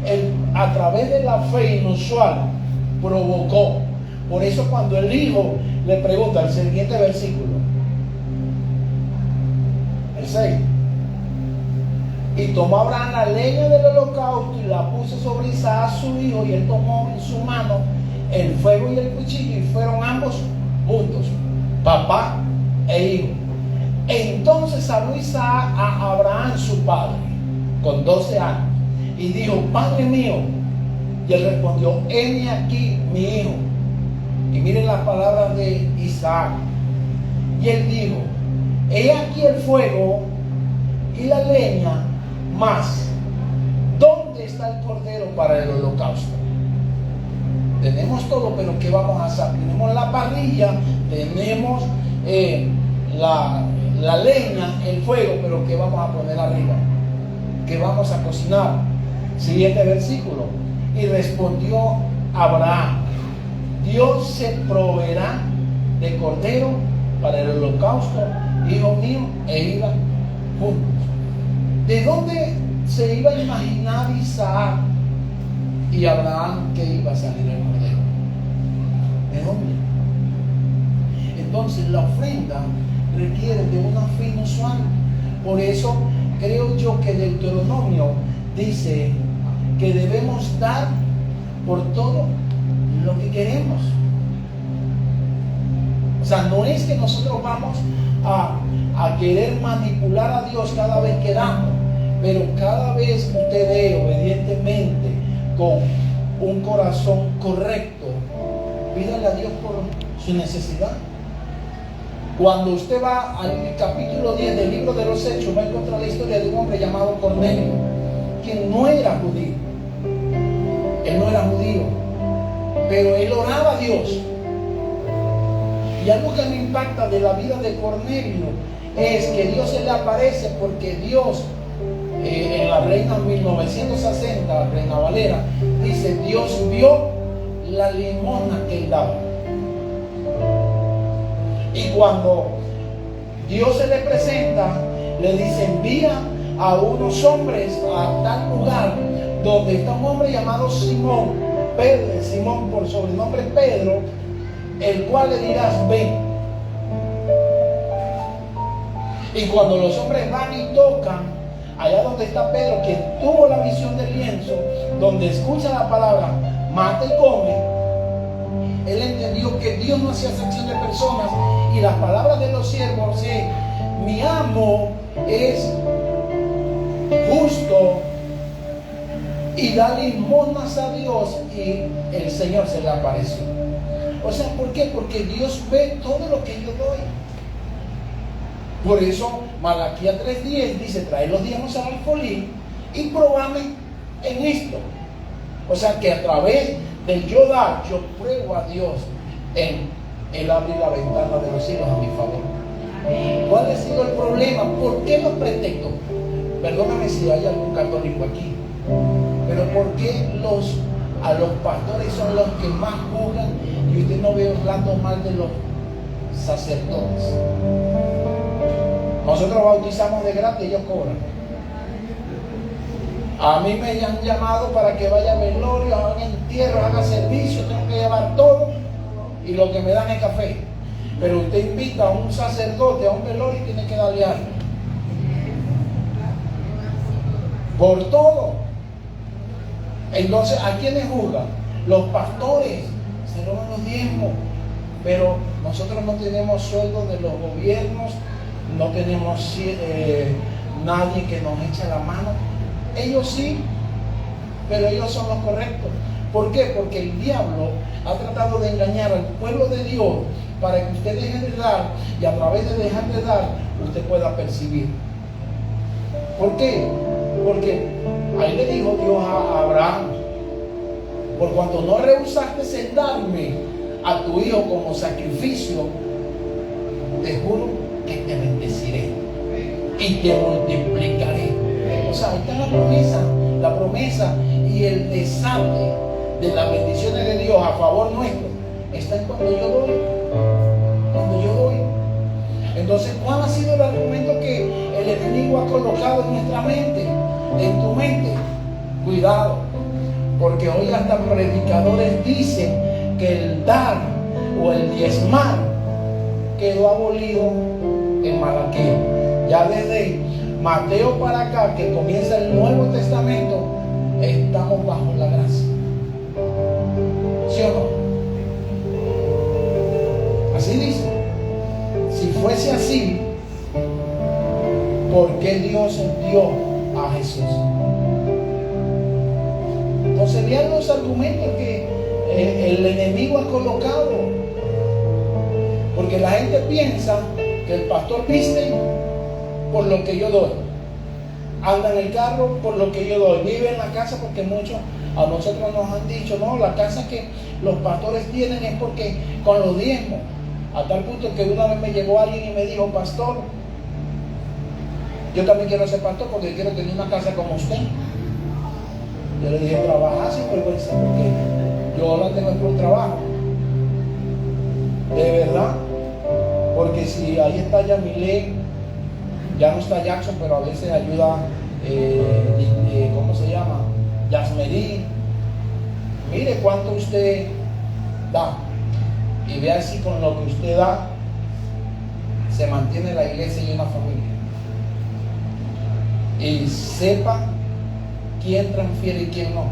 A: Él, a través de la fe inusual, provocó. Por eso cuando el hijo le pregunta, el siguiente versículo, el 6, y tomó Abraham la leña del holocausto y la puso sobre Isaac su hijo, y él tomó en su mano el fuego y el cuchillo, y fueron ambos juntos, papá e hijo. Entonces habló Isaac a Abraham su padre, con 12 años, y dijo, Padre mío. Y él respondió, heme aquí mi hijo. Y miren las palabras de Isaac. Y él dijo, he aquí el fuego y la leña, mas ¿dónde está el cordero para el holocausto? Tenemos todo, pero ¿qué vamos a hacer? Tenemos la parrilla, tenemos la leña, el fuego, pero ¿qué vamos a poner arriba? ¿Qué vamos a cocinar? Siguiente versículo. Y respondió Abraham, Dios se proveerá de cordero para el holocausto, hijo mío, e iban juntos. ¿De dónde se iba a imaginar Isaac y Abraham que iba a salir el cordero? ¿De dónde? Entonces la ofrenda requiere de una fe inusual. Por eso creo yo que Deuteronomio dice que debemos dar por todo lo que queremos. O sea, no es que nosotros vamos a querer manipular a Dios cada vez que damos, pero cada vez que usted dé obedientemente con un corazón correcto, pídale a Dios por su necesidad. Cuando usted va al capítulo 10 del libro de los Hechos, va a encontrar la historia de un hombre llamado Cornelio, quien no era judío. Él no era judío, pero él oraba a Dios. Y algo que me impacta de la vida de Cornelio es que Dios se le aparece porque Dios, en la Reina 1960, Reina Valera, dice, Dios vio la limosna que él daba. Y cuando Dios se le presenta, le dice, envía a unos hombres a tal lugar donde está un hombre llamado Simón, Pedro, Simón por sobrenombre Pedro, el cual le dirás, ven. Y cuando los hombres van y tocan allá donde está Pedro, que tuvo la visión del lienzo, donde escucha la palabra, mata y come, él entendió que Dios no hacía acepción de personas, y las palabras de los siervos es, mi amo es justo y da limosnas a Dios, y el Señor se le apareció. O sea, ¿por qué? Porque Dios ve todo lo que yo doy. Por eso Malaquías 3:10 dice, trae los diezmos al alfolí y probame en esto. O sea que a través del yo dar, yo pruebo a Dios en el abrir la ventana de los cielos a mi favor. ¿Cuál ha sido el problema? ¿Por qué los pretextos? Perdóname si hay algún católico aquí, pero ¿por qué a los pastores son los que más juzgan y usted no ve hablando mal de los sacerdotes? Nosotros bautizamos de gratis, ellos cobran. A mí me han llamado para que vaya a velorio, haga entierro, haga servicio, tengo que llevar todo y lo que me dan es café. Pero usted invita a un sacerdote a un velorio y tiene que darle algo. Por todo. Entonces, ¿a quiénes juzgan? Los pastores se roban los diezmos, pero nosotros no tenemos sueldo de los gobiernos, no tenemos nadie que nos eche la mano. Ellos sí, pero ellos son los correctos. ¿Por qué? Porque el diablo ha tratado de engañar al pueblo de Dios para que usted deje de dar y a través de dejar de dar, usted pueda percibir. ¿Por qué? Porque ahí le dijo Dios a Abraham: por cuanto no rehusaste en darme a tu hijo como sacrificio, te juro que te bendeciré y te multiplicaré. O sea, ahí está la promesa y el desate de las bendiciones de Dios a favor nuestro está en cuando yo doy. Entonces, ¿cuál ha sido el argumento que el enemigo ha colocado en nuestra mente, en tu mente? Cuidado, porque hoy hasta predicadores dicen que el dar o el diezmar quedó abolido en Malaquías. Ya desde Mateo para acá, que comienza el Nuevo Testamento, estamos bajo la gracia. ¿Sí o no? Así dice. Si fuese así, ¿por qué Dios dio a Jesús? Entonces vean los argumentos que el enemigo ha colocado. Porque la gente piensa que el pastor viste por lo que yo doy, anda en el carro por lo que yo doy, vive en la casa, porque muchos a nosotros nos han dicho: no, la casa que los pastores tienen es porque con los diezmos. A tal punto que una vez me llegó alguien y me dijo: pastor, yo también quiero ser pastor porque quiero tener una casa como usted. Yo le dije: trabaja sin vergüenza, porque yo la tengo por trabajo. De verdad, porque si ahí está Yamilé, ya no está Jackson, pero a veces ayuda, ¿cómo se llama? Yasmerí. Mire cuánto usted da. Y vea si con lo que usted da se mantiene la iglesia y una familia. Y sepa quién transfiere y quién no.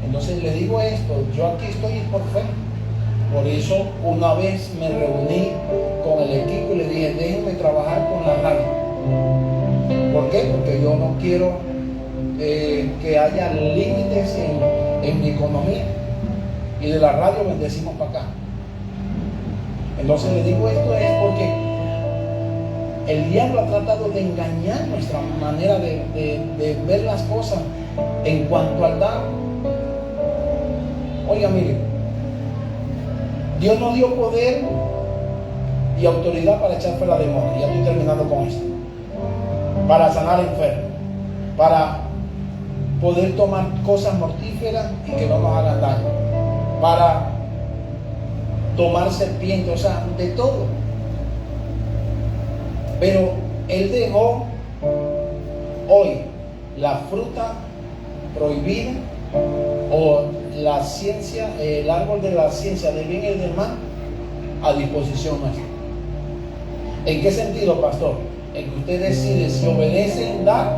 A: Entonces le digo esto: yo aquí estoy por fe. Por eso una vez me reuní con el equipo y le dije: déjenme trabajar con la radio. ¿Por qué? Porque yo no quiero que haya límites en mi economía. Y de la radio bendecimos para acá. Entonces le digo esto es porque el diablo ha tratado de engañar nuestra manera de ver las cosas en cuanto al dar. Oiga, mire, Dios nos dio poder y autoridad para echar fuera demonios. Ya estoy terminando con esto. Para sanar enfermos, para poder tomar cosas mortíferas y que no nos hagan daño, para tomar serpientes, o sea, de todo. Pero Él dejó hoy la fruta prohibida o la ciencia, el árbol de la ciencia del bien y del mal a disposición nuestra. ¿En qué sentido, pastor? En que usted decide si obedece en dar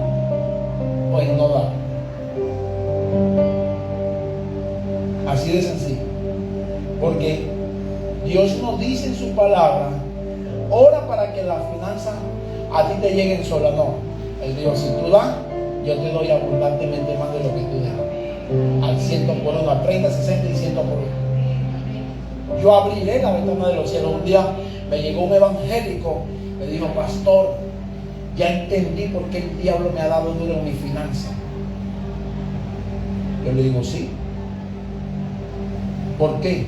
A: o en no dar. Así de sencillo. Porque Dios nos dice en su palabra: ora para que las finanzas a ti te lleguen solas. No, Él dijo: si tú das, yo te doy abundantemente más de lo que tú dejas. Al 100 por 1, al 30, 60 y 100 por 1. Yo abriré la ventana de los cielos. Un día me llegó un evangélico, me dijo: pastor, ya entendí por qué el diablo me ha dado duro en mi finanza. Yo le digo: sí. ¿Por qué?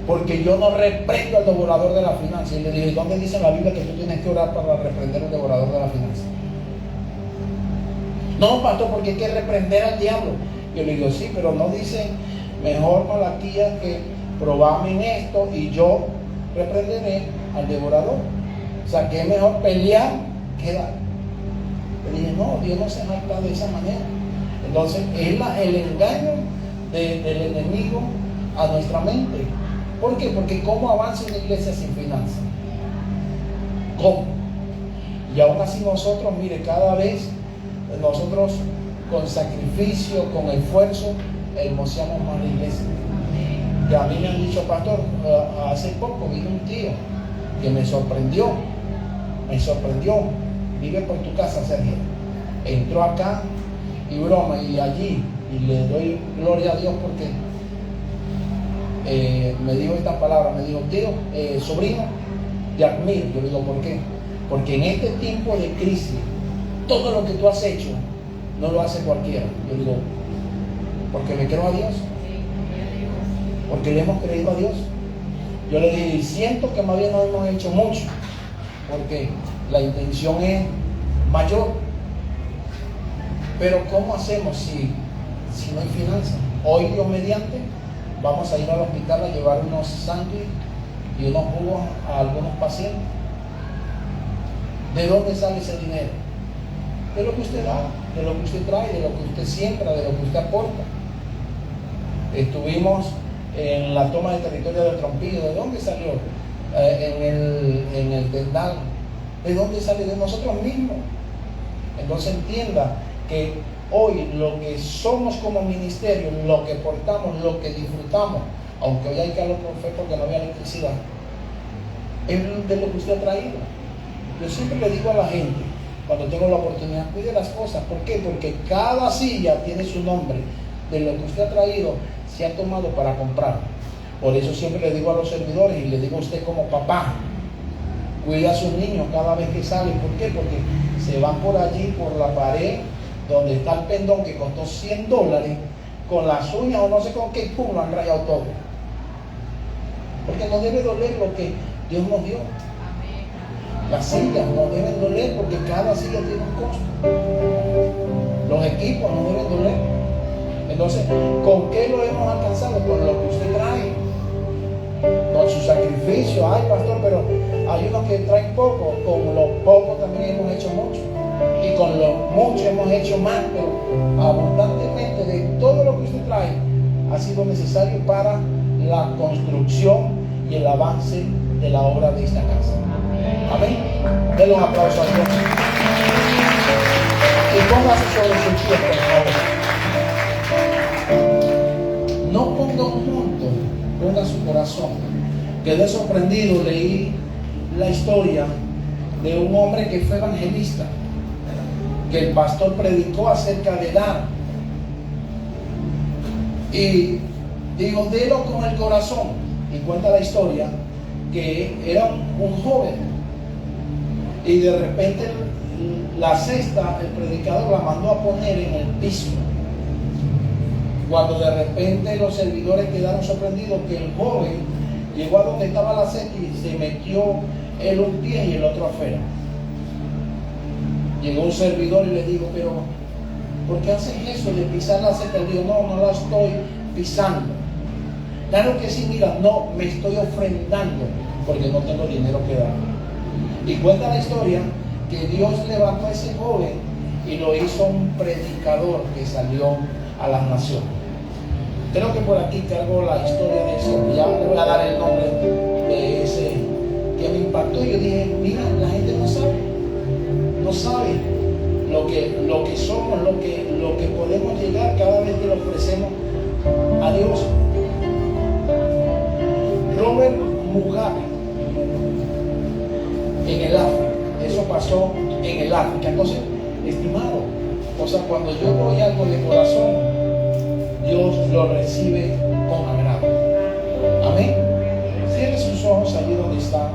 A: Porque yo no reprendo al devorador de la finanza. Y le digo: ¿y dónde dice en la Biblia que tú tienes que orar para reprender al devorador de la finanza? No, pastor, porque hay que reprender al diablo. Yo le digo: sí, pero no dice mejor Malaquías que probame en esto y yo reprenderé al devorador? O sea, que es mejor pelear que dar. Le dije: no, Dios no se jacta de esa manera. Entonces es el engaño del enemigo a nuestra mente. ¿Por qué? Porque ¿cómo avanza una iglesia sin finanzas? ¿Cómo? Y aún así nosotros, mire, cada vez nosotros con sacrificio, con esfuerzo, hermoseamos más la iglesia. Que a mí me han dicho: pastor, hace poco vino un tío que me sorprendió, vive por tu casa, Sergio, entró acá y broma, y allí, y le doy gloria a Dios porque me dijo estas palabras, me dijo, tío, sobrino, te admiro. Yo le digo, ¿por qué? Porque en este tiempo de crisis, todo lo que tú has hecho, no lo hace cualquiera. Yo digo, porque me creo a Dios, porque le hemos creído a Dios. Yo le dije, siento que más bien no hemos hecho mucho, porque la intención es mayor. Pero ¿cómo hacemos si no hay finanzas? Hoy, Dios mediante, vamos a ir al hospital a llevar unos sándwiches y unos jugos a algunos pacientes. ¿De dónde sale ese dinero? De lo que usted da, de lo que usted trae, de lo que usted siembra, de lo que usted aporta. Estuvimos en la toma de territorio del Trompillo. ¿De dónde salió? En el Tendal. ¿De dónde sale? De nosotros mismos. Entonces entienda que hoy lo que somos como ministerio, lo que portamos, lo que disfrutamos, aunque hoy hay calor por fe porque no había electricidad, es de lo que usted ha traído. Yo siempre le digo a la gente, cuando tengo la oportunidad, cuide las cosas. ¿Por qué? Porque cada silla tiene su nombre. De lo que usted ha traído, se ha tomado para comprar. Por eso siempre le digo a los servidores y le digo a usted como papá, cuida a sus niños cada vez que salen. ¿Por qué? Porque se van por allí, por la pared, donde está el pendón que costó $100, con las uñas o no sé con qué, pum, lo han rayado todo. Porque no debe doler lo que Dios nos dio. Las sillas no deben doler porque cada silla tiene un costo. Los equipos no deben doler. Entonces, ¿con qué lo hemos alcanzado? Con lo que usted trae, con su sacrificio. Ay, pastor, pero hay unos que traen poco. Con lo poco también hemos hecho mucho, y con lo mucho hemos hecho más, pero abundantemente de todo lo que usted trae ha sido necesario para la construcción y el avance de la obra de esta casa. Amén. Denle un aplauso a Dios y póngase sobre sus pies, por favor. No ponga un monto, ponga su corazón. Quedé sorprendido, leí la historia de un hombre que fue evangelista, que el pastor predicó acerca de dar, y digo, délo con el corazón. Y cuenta la historia que era un joven, y de repente la cesta, el predicador la mandó a poner en el piso, cuando de repente los servidores quedaron sorprendidos que el joven llegó a donde estaba la cesta y se metió él un pie y el otro afuera. Llegó un servidor y le dijo, pero ¿por qué haces eso de pisar la cesta? Él dijo, no la estoy pisando. Claro que sí, mira, no, me estoy ofrendando porque no tengo dinero que dar. Y cuenta la historia que Dios levantó a ese joven y lo hizo un predicador que salió a las naciones. Creo que por aquí cargo la historia de eso. Ya le voy a dar el nombre de ese que me impactó. Y yo dije, mira, la gente no sabe lo que somos, lo que podemos llegar cada vez que lo ofrecemos a Dios. Robert Mugabe, en el África, eso pasó en el África. Entonces, estimado, o sea, cuando yo doy algo de corazón, Dios lo recibe con agrado. Amén. Cierre sus ojos allí donde están.